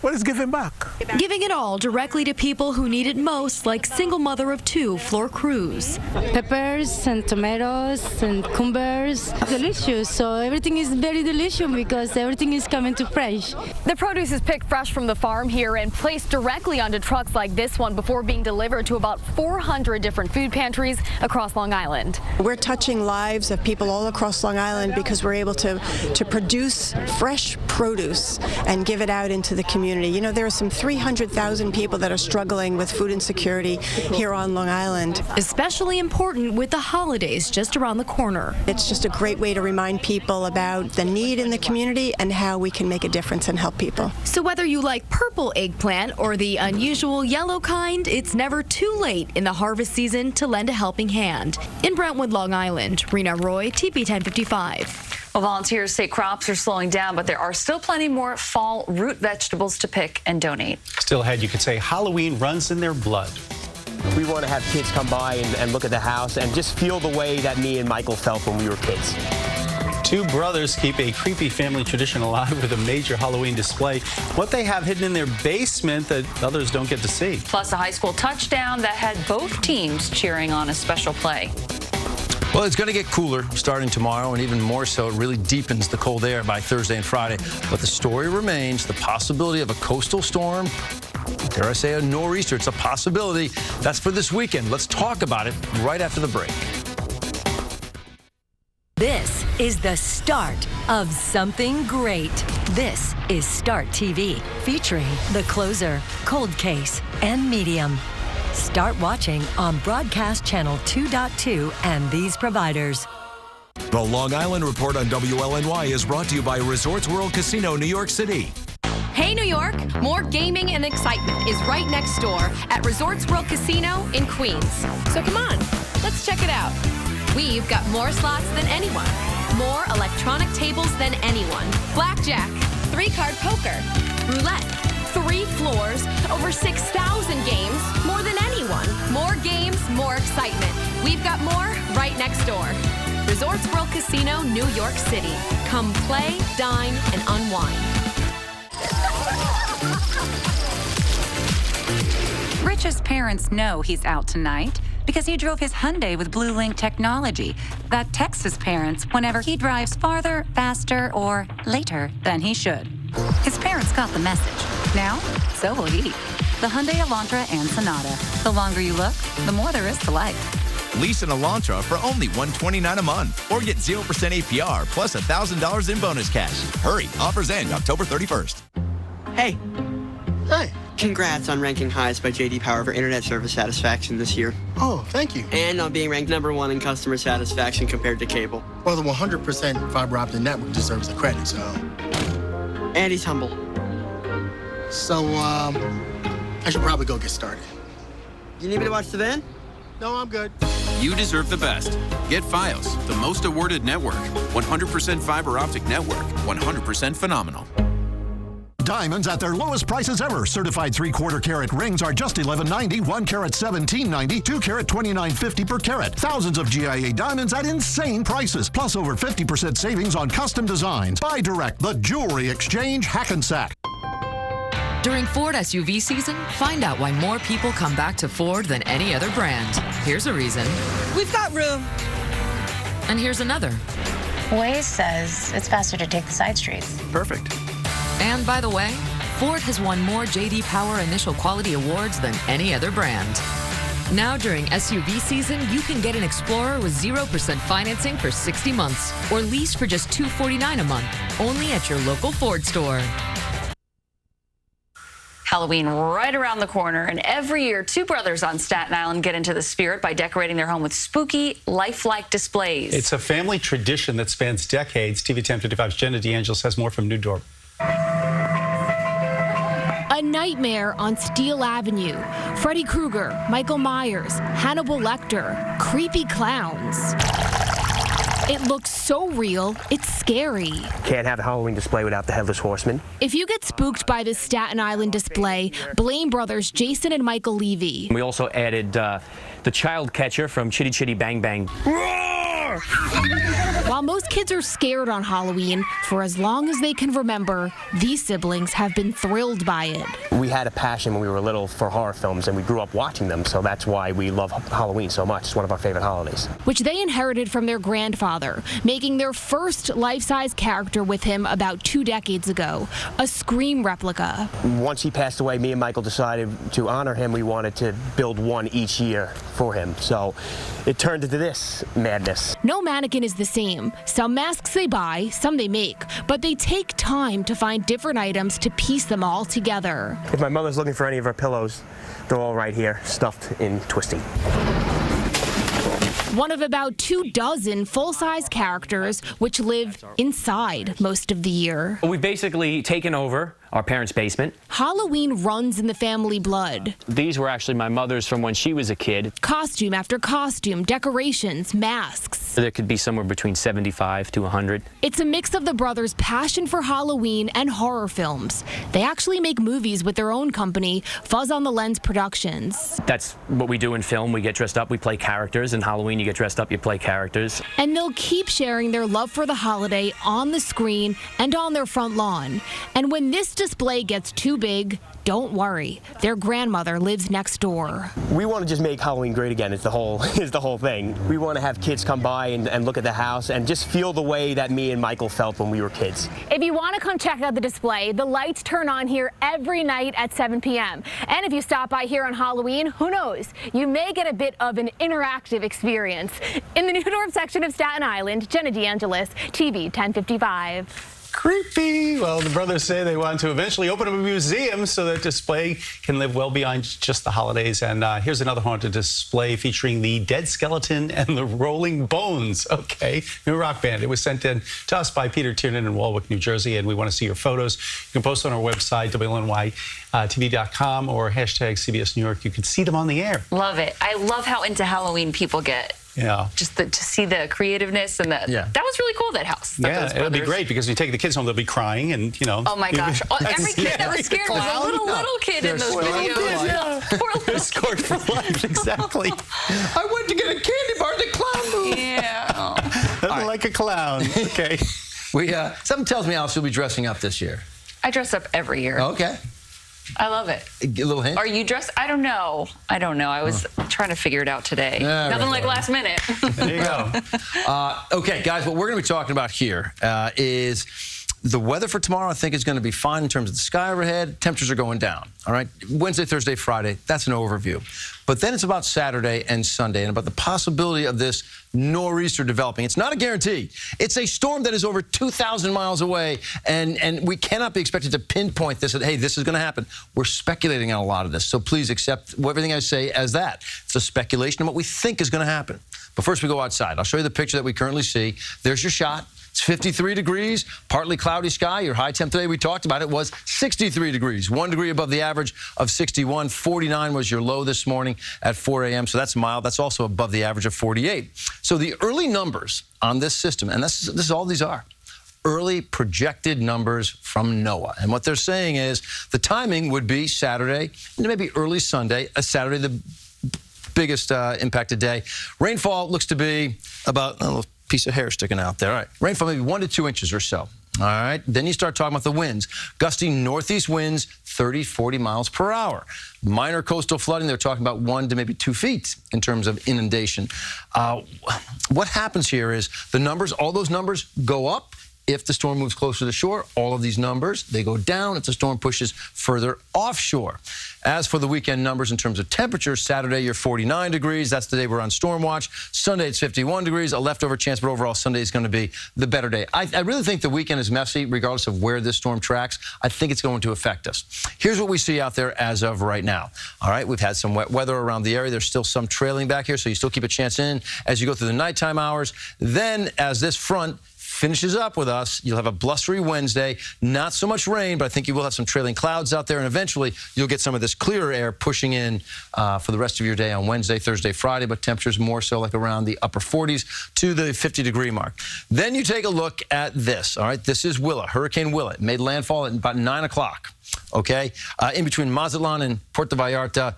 What is giving back? Giving it all directly to people who need it most, like single mother of 2, Flor Cruz. Peppers and tomatoes and cucumbers. Delicious. So everything is very delicious because everything is coming to fresh. The produce is picked fresh from the farm here and placed directly onto trucks like this one before being delivered to about 400 different food pantries across Long Island. We're touching lives of people all across Long Island because we're able to produce fresh produce and give it out into the community. You know, there are some 300,000 people that are struggling with food insecurity here on Long Island. Especially important with the holidays just around the corner. It's just a great way to remind people about the need in the community and how we can make a difference and help people. So whether you like purple eggplant or the unusual yellow kind, it's never too late in the harvest season to lend a helping hand. In Brentwood, Long Island, Rena Roy, TV 1055. Well, volunteers say crops are slowing down, but there are still plenty more fall root vegetables to pick and donate. Still ahead, you could say Halloween runs in their blood. We want to have kids come by and look at the house and just feel the way that me and Michael felt when we were kids. 2 brothers keep a creepy family tradition alive with a major Halloween display. What they have hidden in their basement that others don't get to see. Plus a high school touchdown that had both teams cheering on a special play. Well, it's going to get cooler starting tomorrow, and even more so, it really deepens the cold air by Thursday and Friday. But the story remains the possibility of a coastal storm. Dare I say a nor'easter? It's a possibility. That's for this weekend. Let's talk about it right after the break. This is the start of something great. This is Start TV, featuring The Closer, Cold Case, and Medium. Start watching on Broadcast Channel 2.2 and these providers. The Long Island Report on WLNY is brought to you by Resorts World Casino, New York City. Hey, New York, more gaming and excitement is right next door at Resorts World Casino in Queens. So come on, let's check it out. We've got more slots than anyone, more electronic tables than anyone, blackjack, 3-card poker, roulette, 3 floors, over 6,000 games, more than anyone. More games, more excitement. We've got more right next door. Resorts World Casino, New York City. Come play, dine, and unwind. Rich's parents know he's out tonight because he drove his Hyundai with Blue Link technology that texts his parents whenever he drives farther, faster, or later than he should. His parents got the message. Now, so will he. The Hyundai Elantra and Sonata. The longer you look, the more there is to like. Lease an Elantra for only $129 a month or get 0% APR plus $1,000 in bonus cash. Hurry, offers end October 31st. Hey. Hi. Congrats on ranking highest by J.D. Power for internet service satisfaction this year. Oh, thank you. And on being ranked #1 in customer satisfaction compared to cable. Well, the 100% fiber optic network deserves the credit, so. And he's humble. So, I should probably go get started. You need me to watch the van? No, I'm good. You deserve the best. Get Fios, the most awarded network. 100% fiber optic network. 100% phenomenal. Diamonds at their lowest prices ever. Certified 3/4 carat rings are just $11.90, 1 carat $17.90, 2 carat $29.50 per carat. Thousands of GIA diamonds at insane prices, plus over 50% savings on custom designs. Buy direct, the Jewelry Exchange Hackensack. During Ford SUV season, find out why more people come back to Ford than any other brand. Here's a reason. We've got room. And here's another. Waze says it's faster to take the side streets. Perfect. And by the way, Ford has won more J.D. Power initial quality awards than any other brand. Now during SUV season, you can get an Explorer with 0% financing for 60 months or lease for just $249 a month, only at your local Ford store. Halloween right around the corner, and every year, two brothers on Staten Island get into the spirit by decorating their home with spooky, lifelike displays. It's a family tradition that spans decades. TV 1055's Jenna DeAngelis has more from New Dorp. A nightmare on Steele Avenue. Freddy Krueger, Michael Myers, Hannibal Lecter, creepy clowns. It looks so real, it's scary. Can't have a Halloween display without the Headless Horseman. If you get spooked by this Staten Island display, blame brothers Jason and Michael Levy. We also added the child catcher from Chitty Chitty Bang Bang. While most kids are scared on Halloween, for as long as they can remember, these siblings have been thrilled by it. We had a passion when we were little for horror films, and we grew up watching them, so that's why we love Halloween so much. It's one of our favorite holidays. Which they inherited from their grandfather, making their first life-size character with him about 2 decades ago, a Scream replica. Once he passed away, me and Michael decided to honor him. We wanted to build one each year for him, so it turned into this madness. No mannequin is the same. Some masks they buy, some they make, but they take time to find different items to piece them all together. If my mother's looking for any of her pillows, they're all right here, stuffed in Twisty. One of about 24 full-size characters which live inside most of the year. We've basically taken over our parents' basement. Halloween runs in the family blood. These were actually my mother's from when she was a kid. Costume after costume, decorations, masks. There could be somewhere between 75 to 100. It's a mix of the brothers' passion for Halloween and horror films. They actually make movies with their own company, Fuzz on the Lens Productions. That's what we do in film. We get dressed up, we play characters. In Halloween, you get dressed up, you play characters. And they'll keep sharing their love for the holiday on the screen and on their front lawn. And when this display gets too big, don't worry. Their grandmother lives next door. We want to just make Halloween great again. Is the whole thing. We want to have kids come by and look at the house and just feel the way that me and Michael felt when we were kids. If you want to come check out the display, the lights turn on here every night at 7 p.m. And if you stop by here on Halloween, who knows? You may get a bit of an interactive experience. In the New Dorp section of Staten Island, Jenna DeAngelis, TV 1055. Creepy. Well, the brothers say they want to eventually open up a museum so that display can live well beyond just the holidays. And here's another haunted display featuring the Dead Skeleton and the Rolling Bones. Okay, new rock band. It was sent in to us by Peter Tiernan in Walwick, New Jersey, and we want to see your photos. You can post on our website, WLNY-TV.com, or hashtag CBS New York. You can see them on the air. Love it. I love how into Halloween people get. Yeah. Just to see the creativeness and that was really cool, that house. Yeah, it'll be great because when you take the kids home, they'll be crying and, you know. Oh my gosh. Every kid that was scared was a little kid in those videos. Yeah. They're scored for life, exactly. I went to get a candy bar at the clown booth. Yeah. Nothing like a clown. Okay. Something tells me Alice will be dressing up this year. I dress up every year. Okay. I love it. A little hint? Are you dressed? I don't know. I was trying to figure it out today. Nothing like last minute. There you go. Okay, guys, what we're going to be talking about here is the weather for tomorrow. I think is going to be fine in terms of the sky overhead. Temperatures are going down. All right. Wednesday, Thursday, Friday. That's an overview. But then it's about Saturday and Sunday and about the possibility of this nor'easter developing. It's not a guarantee. It's a storm that is over 2,000 miles away, and we cannot be expected to pinpoint this, that, hey, this is going to happen. We're speculating on a lot of this, so please accept everything I say as that. It's a speculation of what we think is going to happen. But first, we go outside. I'll show you the picture that we currently see. There's your shot. It's 53 degrees, partly cloudy sky. Your high temp today, we talked about it, was 63 degrees, 1 degree above the average of 61. 49 was your low this morning at 4 a.m., so that's mild. That's also above the average of 48. So the early numbers on this system, and this is all these are, early projected numbers from NOAA. And what they're saying is the timing would be Saturday, and maybe early Sunday, Saturday the biggest impacted day. Rainfall looks to be about a little piece of hair sticking out there. All right. Rainfall maybe 1 to 2 inches or so. All right. Then you start talking about the winds. Gusty northeast winds, 30, 40 miles per hour. Minor coastal flooding, they're talking about 1 to maybe 2 feet in terms of inundation. What happens here is the numbers, all those numbers go up If the storm moves closer to shore, all of these numbers, they go down if the storm pushes further offshore. As for the weekend numbers in terms of temperature, Saturday you're 49 degrees. That's the day we're on storm watch. Sunday it's 51 degrees, a leftover chance, but overall Sunday is going to be the better day. I really think the weekend is messy regardless of where this storm tracks. I think it's going to affect us. Here's what we see out there as of right now. All right, we've had some wet weather around the area. There's still some trailing back here, so you still keep a chance in as you go through the nighttime hours. Then as this front finishes up with us, you'll have a blustery Wednesday. Not so much rain, but I think you will have some trailing clouds out there, and eventually you'll get some of this clearer air pushing in for the rest of your day on Wednesday, Thursday, Friday, but temperatures more so like around the upper 40s to the 50-degree mark. Then you take a look at this. All right, this is Willa, Hurricane Willa. It made landfall at about 9 o'clock. Okay, in between Mazatlan and Puerto Vallarta,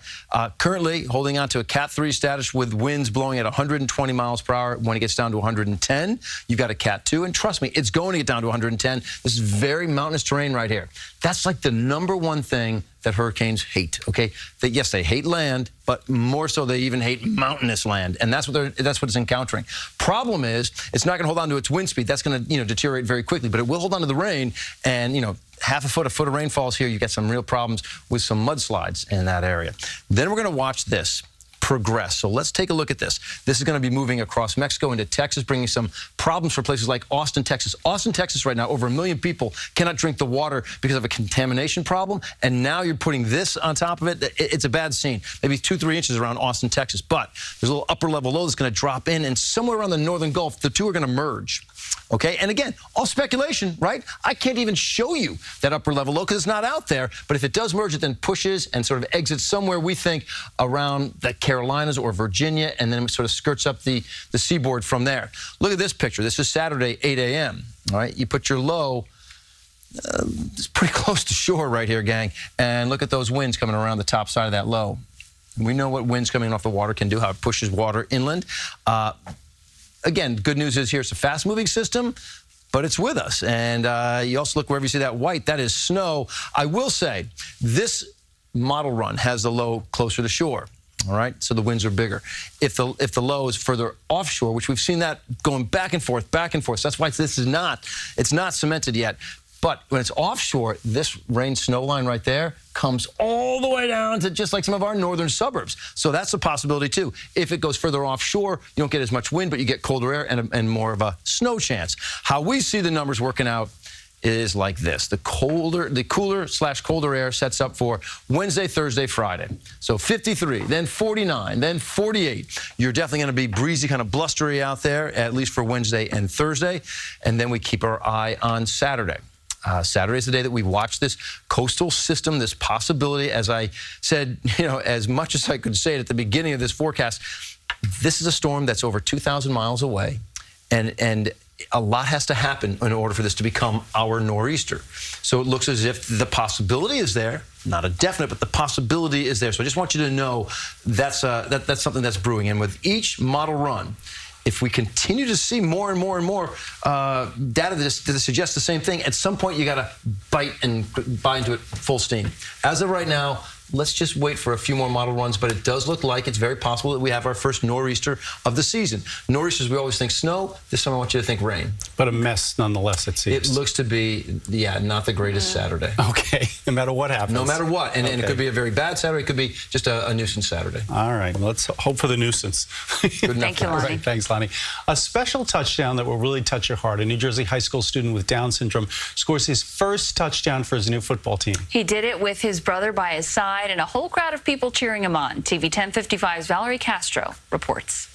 currently holding on to a Cat 3 status with winds blowing at 120 miles per hour. When it gets down to 110, you've got a Cat 2, and trust me, it's going to get down to 110. This is very mountainous terrain right here. That's like the #1 thing that hurricanes hate, okay? Yes, they hate land, but more so they even hate mountainous land, and that's what it's encountering. Problem is, it's not going to hold on to its wind speed. That's going to, deteriorate very quickly, but it will hold on to the rain, and, half a foot of rain falls here, you get some real problems with some mudslides in that area. Then we're going to watch this progress. So let's take a look at this. This is going to be moving across Mexico into Texas, bringing some problems for places like Austin, Texas. Austin, Texas right now, over 1 million people cannot drink the water because of a contamination problem, and now you're putting this on top of it. It's a bad scene. Maybe 2-3 inches around Austin, Texas, but there's a little upper level low that's going to drop in, and somewhere around the northern Gulf, the two are going to merge. Okay, and again, all speculation, right? I can't even show you that upper level low because it's not out there, but if it does merge, it then pushes and sort of exits somewhere, we think, around the Carolinas or Virginia, and then it sort of skirts up the seaboard from there. Look at this picture. This is Saturday, 8 a.m., all right? You put your low, it's pretty close to shore right here, gang, and look at those winds coming around the top side of that low. We know what winds coming off the water can do, how it pushes water inland. Again, good news is here it's a fast-moving system, but it's with us. And you also look wherever you see that white, that is snow. I will say, this model run has the low closer to shore. All right, so the winds are bigger. If the low is further offshore, which we've seen that going back and forth, that's why it's not cemented yet. But when it's offshore, this rain-snow line right there comes all the way down to just like some of our northern suburbs. So that's a possibility, too. If it goes further offshore, you don't get as much wind, but you get colder air and more of a snow chance. How we see the numbers working out is like this. The cooler/colder air sets up for Wednesday, Thursday, Friday. So 53, then 49, then 48. You're definitely going to be breezy, kind of blustery out there, at least for Wednesday and Thursday. And then we keep our eye on Saturday. Saturday is the day that we watch this coastal system, this possibility. As I said, as much as I could say it at the beginning of this forecast, this is a storm that's over 2,000 miles away, and a lot has to happen in order for this to become our nor'easter. So it looks as if the possibility is there, not a definite, but the possibility is there. So I just want you to know that's something that's brewing. And with each model run, if we continue to see more and more and more data that suggests the same thing, at some point you got to bite and buy into it full steam. As of right now, let's just wait for a few more model runs, but it does look like it's very possible that we have our first nor'easter of the season. Nor'easters, we always think snow. This time I want you to think rain. But a mess nonetheless, it seems. It looks to be, not the greatest Saturday. Okay, no matter what happens. No matter what, and it could be a very bad Saturday. It could be just a nuisance Saturday. All right, well, let's hope for the nuisance. Good enough. Thank you, Lonnie. Right, thanks, Lonnie. A special touchdown that will really touch your heart. A New Jersey high school student with Down syndrome scores his first touchdown for his new football team. He did it with his brother by his side and a whole crowd of people cheering him on. TV 1055's Valerie Castro reports.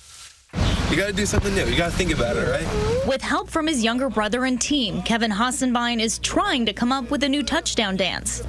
You got to do something new. You got to think about it, right? With help from his younger brother and team, Kevin Hassenbein is trying to come up with a new touchdown dance.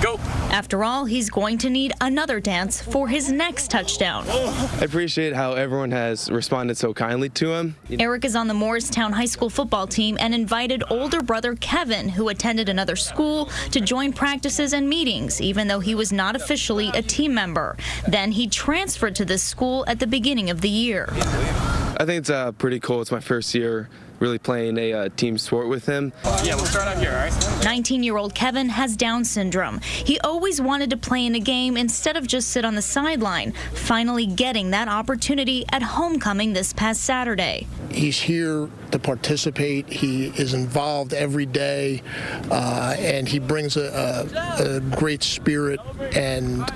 Go. After all, he's going to need another dance for his next touchdown. I appreciate how everyone has responded so kindly to him. Eric is on the Morristown High School football team and invited older brother Kevin, who attended another school, to join practices and meetings, even though he was not officially a team member. Then he transferred to this school at the beginning of the year. I think it's pretty cool. It's my first year really playing a team sport with him. Yeah, we'll start out here, all right? 19-year-old Kevin has Down syndrome. He always wanted to play in a game instead of just sit on the sideline, finally getting that opportunity at homecoming this past Saturday. He's here to participate. He is involved every day, and he brings a great spirit and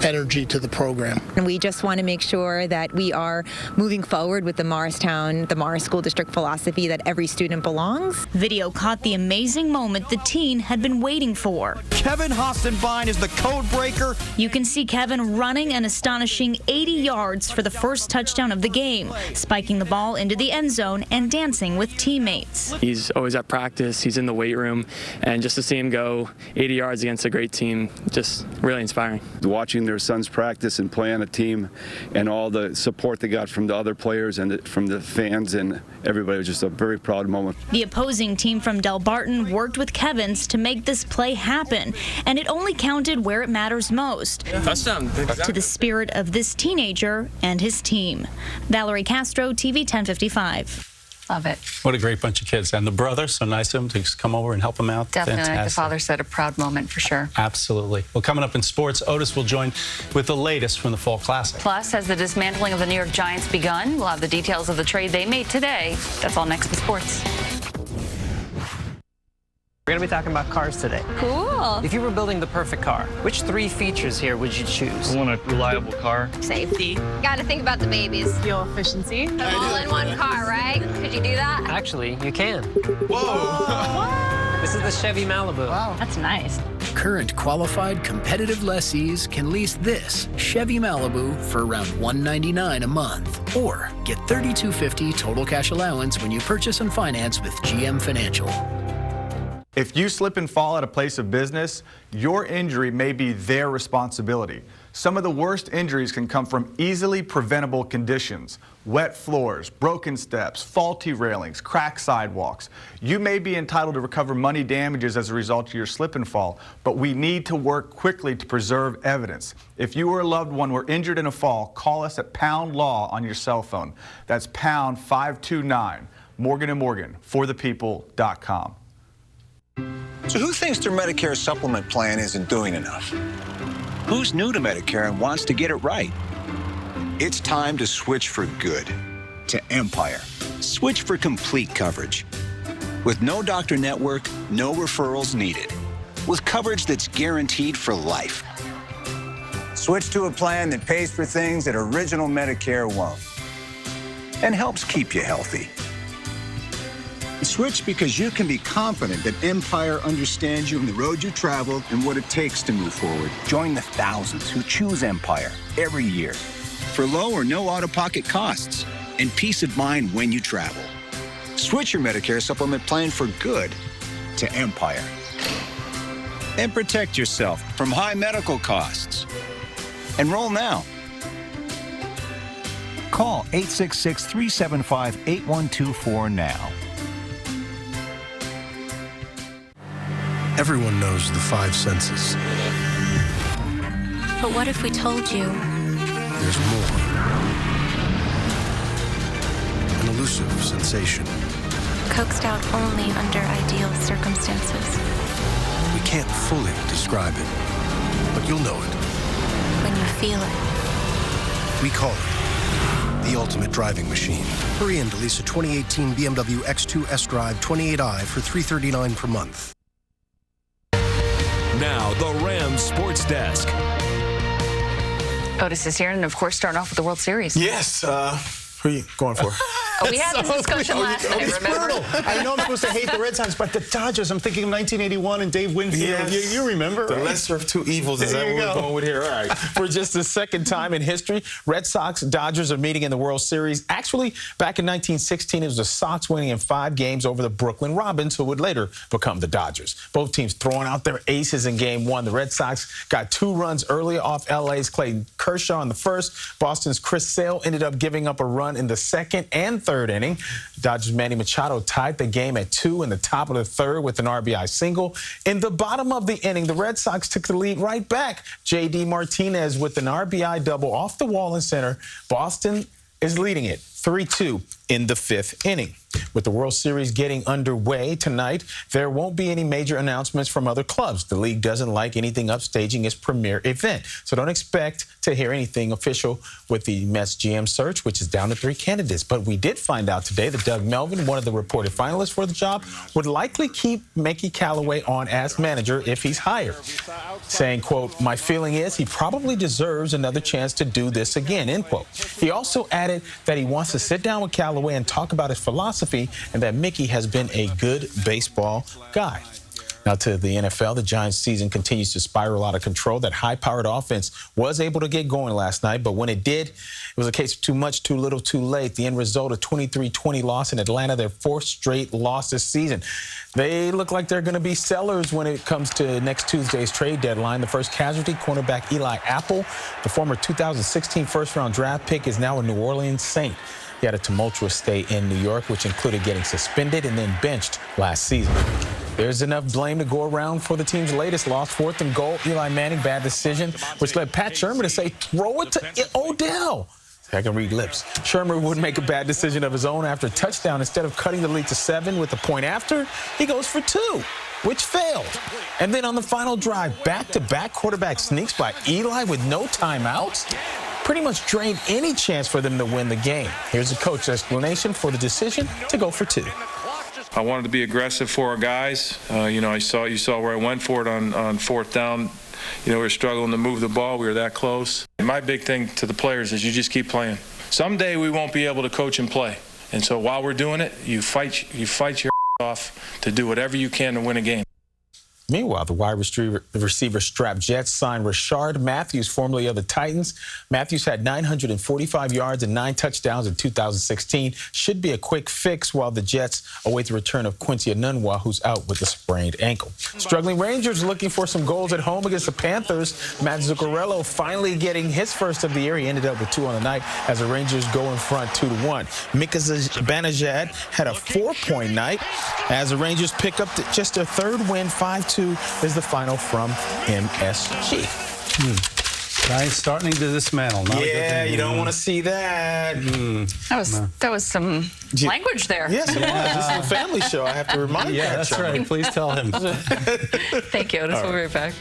energy to the program. And we just want to make sure that we are moving forward with the Morris School District philosophy that every student belongs. Video caught the amazing moment the teen had been waiting for. Kevin Hostenbein is the code breaker. You can see Kevin running an astonishing 80 yards for the first touchdown of the game, spiking the ball into the end zone and dancing with teammates. He's always at practice, he's in the weight room, and just to see him go 80 yards against a great team, just really inspiring. Watching their sons practice and play on a team and all the support they got from the other players and from the fans and everybody, was just a very proud moment. The opposing team from Del Barton worked with Kevin's to make this play happen, and it only counted where it matters most. Touchdown. To the spirit of this teenager and his team. Valerie Castro, TV 1055. Love it. What a great bunch of kids. And the brother, so nice of him to just come over and help him out. Definitely, Fantastic. like the father said, a proud moment for sure. Absolutely. Well, coming up in sports, Otis will join with the latest from the Fall Classic. Plus, has the dismantling of the New York Giants begun? We'll have the details of the trade they made today. That's all next with sports. We're going to be talking about cars today. Cool. If you were building the perfect car, which 3 features here would you choose? I want a reliable car. Safety. Got to think about the babies. Fuel efficiency. All-in-one car, right? Could you do that? Actually, you can. Whoa! This is the Chevy Malibu. Wow. That's nice. Current qualified competitive lessees can lease this Chevy Malibu for around $199 a month, or get $3,250 total cash allowance when you purchase and finance with GM Financial. If you slip and fall at a place of business, your injury may be their responsibility. Some of the worst injuries can come from easily preventable conditions: wet floors, broken steps, faulty railings, cracked sidewalks. You may be entitled to recover money damages as a result of your slip and fall, but we need to work quickly to preserve evidence. If you or a loved one were injured in a fall, call us at Pound Law on your cell phone. That's pound 529. Morgan & Morgan, forthepeople.com. So who thinks their Medicare supplement plan isn't doing enough? Who's new to Medicare and wants to get it right? It's time to switch for good to Empire. Switch for complete coverage. With no doctor network, no referrals needed. With coverage that's guaranteed for life. Switch to a plan that pays for things that original Medicare won't and helps keep you healthy. Switch because you can be confident that Empire understands you and the road you traveled and what it takes to move forward. Join the thousands who choose Empire every year for low or no out-of-pocket costs and peace of mind when you travel. Switch your Medicare supplement plan for good to Empire. And protect yourself from high medical costs. Enroll now. Call 866-375-8124 now. Everyone knows the 5 senses. But what if we told you? There's more. An elusive sensation. Coaxed out only under ideal circumstances. We can't fully describe it, but you'll know it. When you feel it. We call it the ultimate driving machine. Hurry in to lease a 2018 BMW X2 S-Drive 28i for $339 per month. Now, the Rams Sports Desk. Otis is here, and of course, starting off with the World Series. Yes. Who are you going for? Oh, we had this discussion last night, remember? I know I'm supposed to hate the Red Sox, but the Dodgers, I'm thinking of 1981 and Dave Winfield. Yes. You remember, The right? lesser of two evils. Is that what we're going with here? All right. For just the second time in history, Red Sox, Dodgers are meeting in the World Series. Actually, back in 1916, it was the Sox winning in 5 games over the Brooklyn Robins, who would later become the Dodgers. Both teams throwing out their aces in Game 1. The Red Sox got 2 runs early off LA's Clayton Kershaw in the first. Boston's Chris Sale ended up giving up a run in the second and third inning. Dodgers' Manny Machado tied the game at 2 in the top of the third with an RBI single. In the bottom of the inning, the Red Sox took the lead right back. J.D. Martinez with an RBI double off the wall in center. Boston is leading it 3-2 in the 5th inning. With the World Series getting underway tonight, there won't be any major announcements from other clubs. The league doesn't like anything upstaging its premier event, so don't expect to hear anything official with the Mets GM search, which is down to 3 candidates. But we did find out today that Doug Melvin, one of the reported finalists for the job, would likely keep Mickey Callaway on as manager if he's hired, saying, quote, "My feeling is he probably deserves another chance to do this again," end quote. He also added that he wants to sit down with Callaway and talk about his philosophy and that Mickey has been a good baseball guy. Now to the NFL, the Giants' season continues to spiral out of control. That high-powered offense was able to get going last night, but when it did, it was a case of too much, too little, too late. The end result, a 23-20 loss in Atlanta, their 4th straight loss this season. They look like they're going to be sellers when it comes to next Tuesday's trade deadline. The first casualty, cornerback Eli Apple, the former 2016 first-round draft pick, is now a New Orleans Saint. He had a tumultuous stay in New York, which included getting suspended and then benched last season. There's enough blame to go around for the team's latest loss. 4th and goal, Eli Manning, bad decision, which led Pat Shermer to say, throw it to Odell. I can read lips. Shermer would make a bad decision of his own after a touchdown. Instead of cutting the lead to 7 with the point after, he goes for 2, which failed. And then on the final drive, back-to-back quarterback sneaks by Eli with no timeouts. Pretty much drained any chance for them to win the game. Here's the coach's explanation for the decision to go for 2. I wanted to be aggressive for our guys. You saw where I went for it on 4th down. We were struggling to move the ball. We were that close. And my big thing to the players is you just keep playing. Someday we won't be able to coach and play. And so while we're doing it, you fight your off to do whatever you can to win a game. Meanwhile, the wide receiver strapped Jets signed Rashard Matthews, formerly of the Titans. Matthews had 945 yards and 9 touchdowns in 2016. Should be a quick fix while the Jets await the return of Quincy Enunwa, who's out with a sprained ankle. Struggling Rangers looking for some goals at home against the Panthers. Matt Zuccarello finally getting his first of the year. He ended up with 2 on the night as the Rangers go in front 2-1. Mika Zibanejad had a 4-point night as the Rangers pick up just their 3rd win, 5-2 is the final from MSG. Giants starting to dismantle. Yeah, you don't want to see that. That was some language there. Yes, it was. This is a family show. I have to remind you. Yeah, that's right. Please tell him. Thank you. We'll be right back.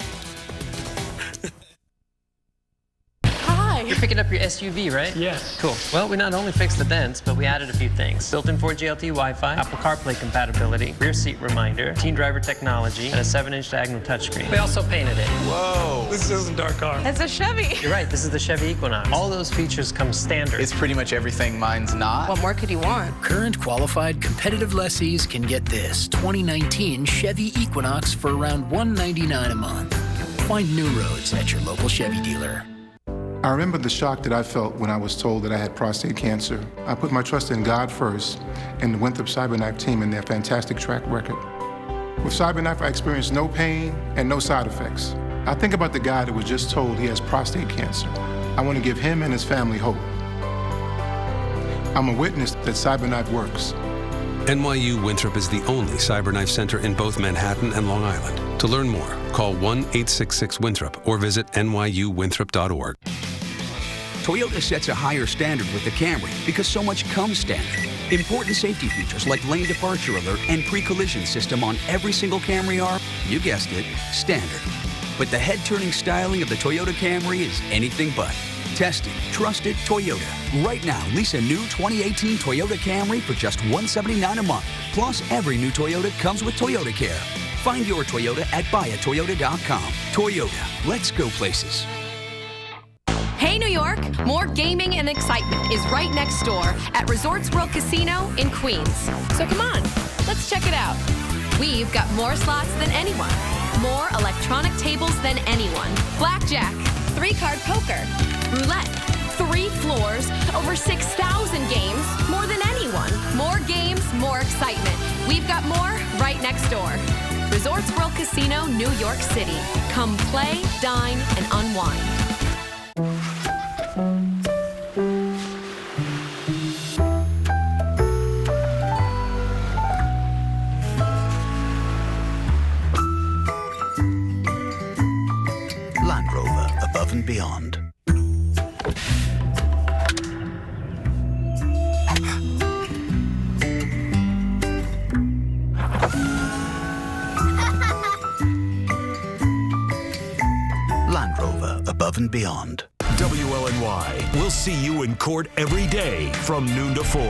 You're picking up your SUV, right? Yes. Cool. Well, we not only fixed the dents, but we added a few things. Built-in 4G LTE Wi-Fi, Apple CarPlay compatibility, rear seat reminder, teen driver technology, and a 7-inch diagonal touchscreen. We also painted it. Whoa. This isn't our car. It's a Chevy. You're right. This is the Chevy Equinox. All those features come standard. It's pretty much everything mine's not. What more could you want? Current qualified competitive lessees can get this 2019 Chevy Equinox for around $199 a month. Find new roads at your local Chevy dealer. I remember the shock that I felt when I was told that I had prostate cancer. I put my trust in God first and the Winthrop CyberKnife team and their fantastic track record. With CyberKnife, I experienced no pain and no side effects. I think about the guy that was just told he has prostate cancer. I want to give him and his family hope. I'm a witness that CyberKnife works. NYU Winthrop is the only CyberKnife center in both Manhattan and Long Island. To learn more, call 1-866-WINTHROP or visit nyuwinthrop.org. Toyota sets a higher standard with the Camry because so much comes standard. Important safety features like lane departure alert and pre-collision system on every single Camry are, you guessed it, standard. But the head-turning styling of the Toyota Camry is anything but. Tested, trusted Toyota. Right now, lease a new 2018 Toyota Camry for just $179 a month. Plus, every new Toyota comes with Toyota Care. Find your Toyota at buyatoyota.com. Toyota, let's go places. Hey, New York, more gaming and excitement is right next door at Resorts World Casino in Queens. So come on, let's check it out. We've got more slots than anyone, more electronic tables than anyone, blackjack, 3-card poker, roulette, 3 floors, over 6,000 games, more than anyone. More games, more excitement. We've got more right next door. Resorts World Casino, New York City. Come play, dine, and unwind. Land Rover, above and beyond. above and beyond. WLNY. We'll see you in court every day from noon to 4.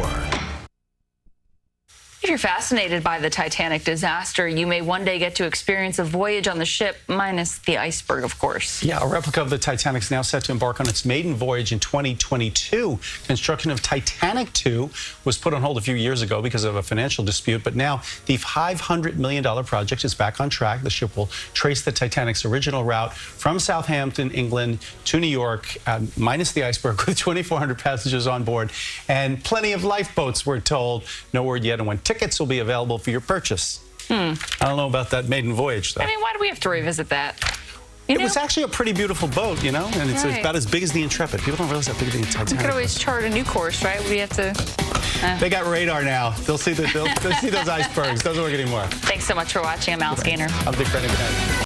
If you're fascinated by the Titanic disaster, you may one day get to experience a voyage on the ship, minus the iceberg, of course. Yeah, a replica of the Titanic is now set to embark on its maiden voyage in 2022. Construction of Titanic 2 was put on hold a few years ago because of a financial dispute, but now the $500 million project is back on track. The ship will trace the Titanic's original route from Southampton, England, to New York, minus the iceberg, with 2,400 passengers on board and plenty of lifeboats, we're told. No word yet on when tickets will be available for your purchase. I don't know about that maiden voyage, though. I mean, why do we have to revisit that? It was actually a pretty beautiful boat, you know, and it's about as big as the Intrepid. People don't realize how big the Titanic is. You could always chart a new course, right? We have to... They got radar now. They'll see those icebergs. Doesn't work anymore. Thanks so much for watching. I'm Al Gainer. I'm Dick Brennan.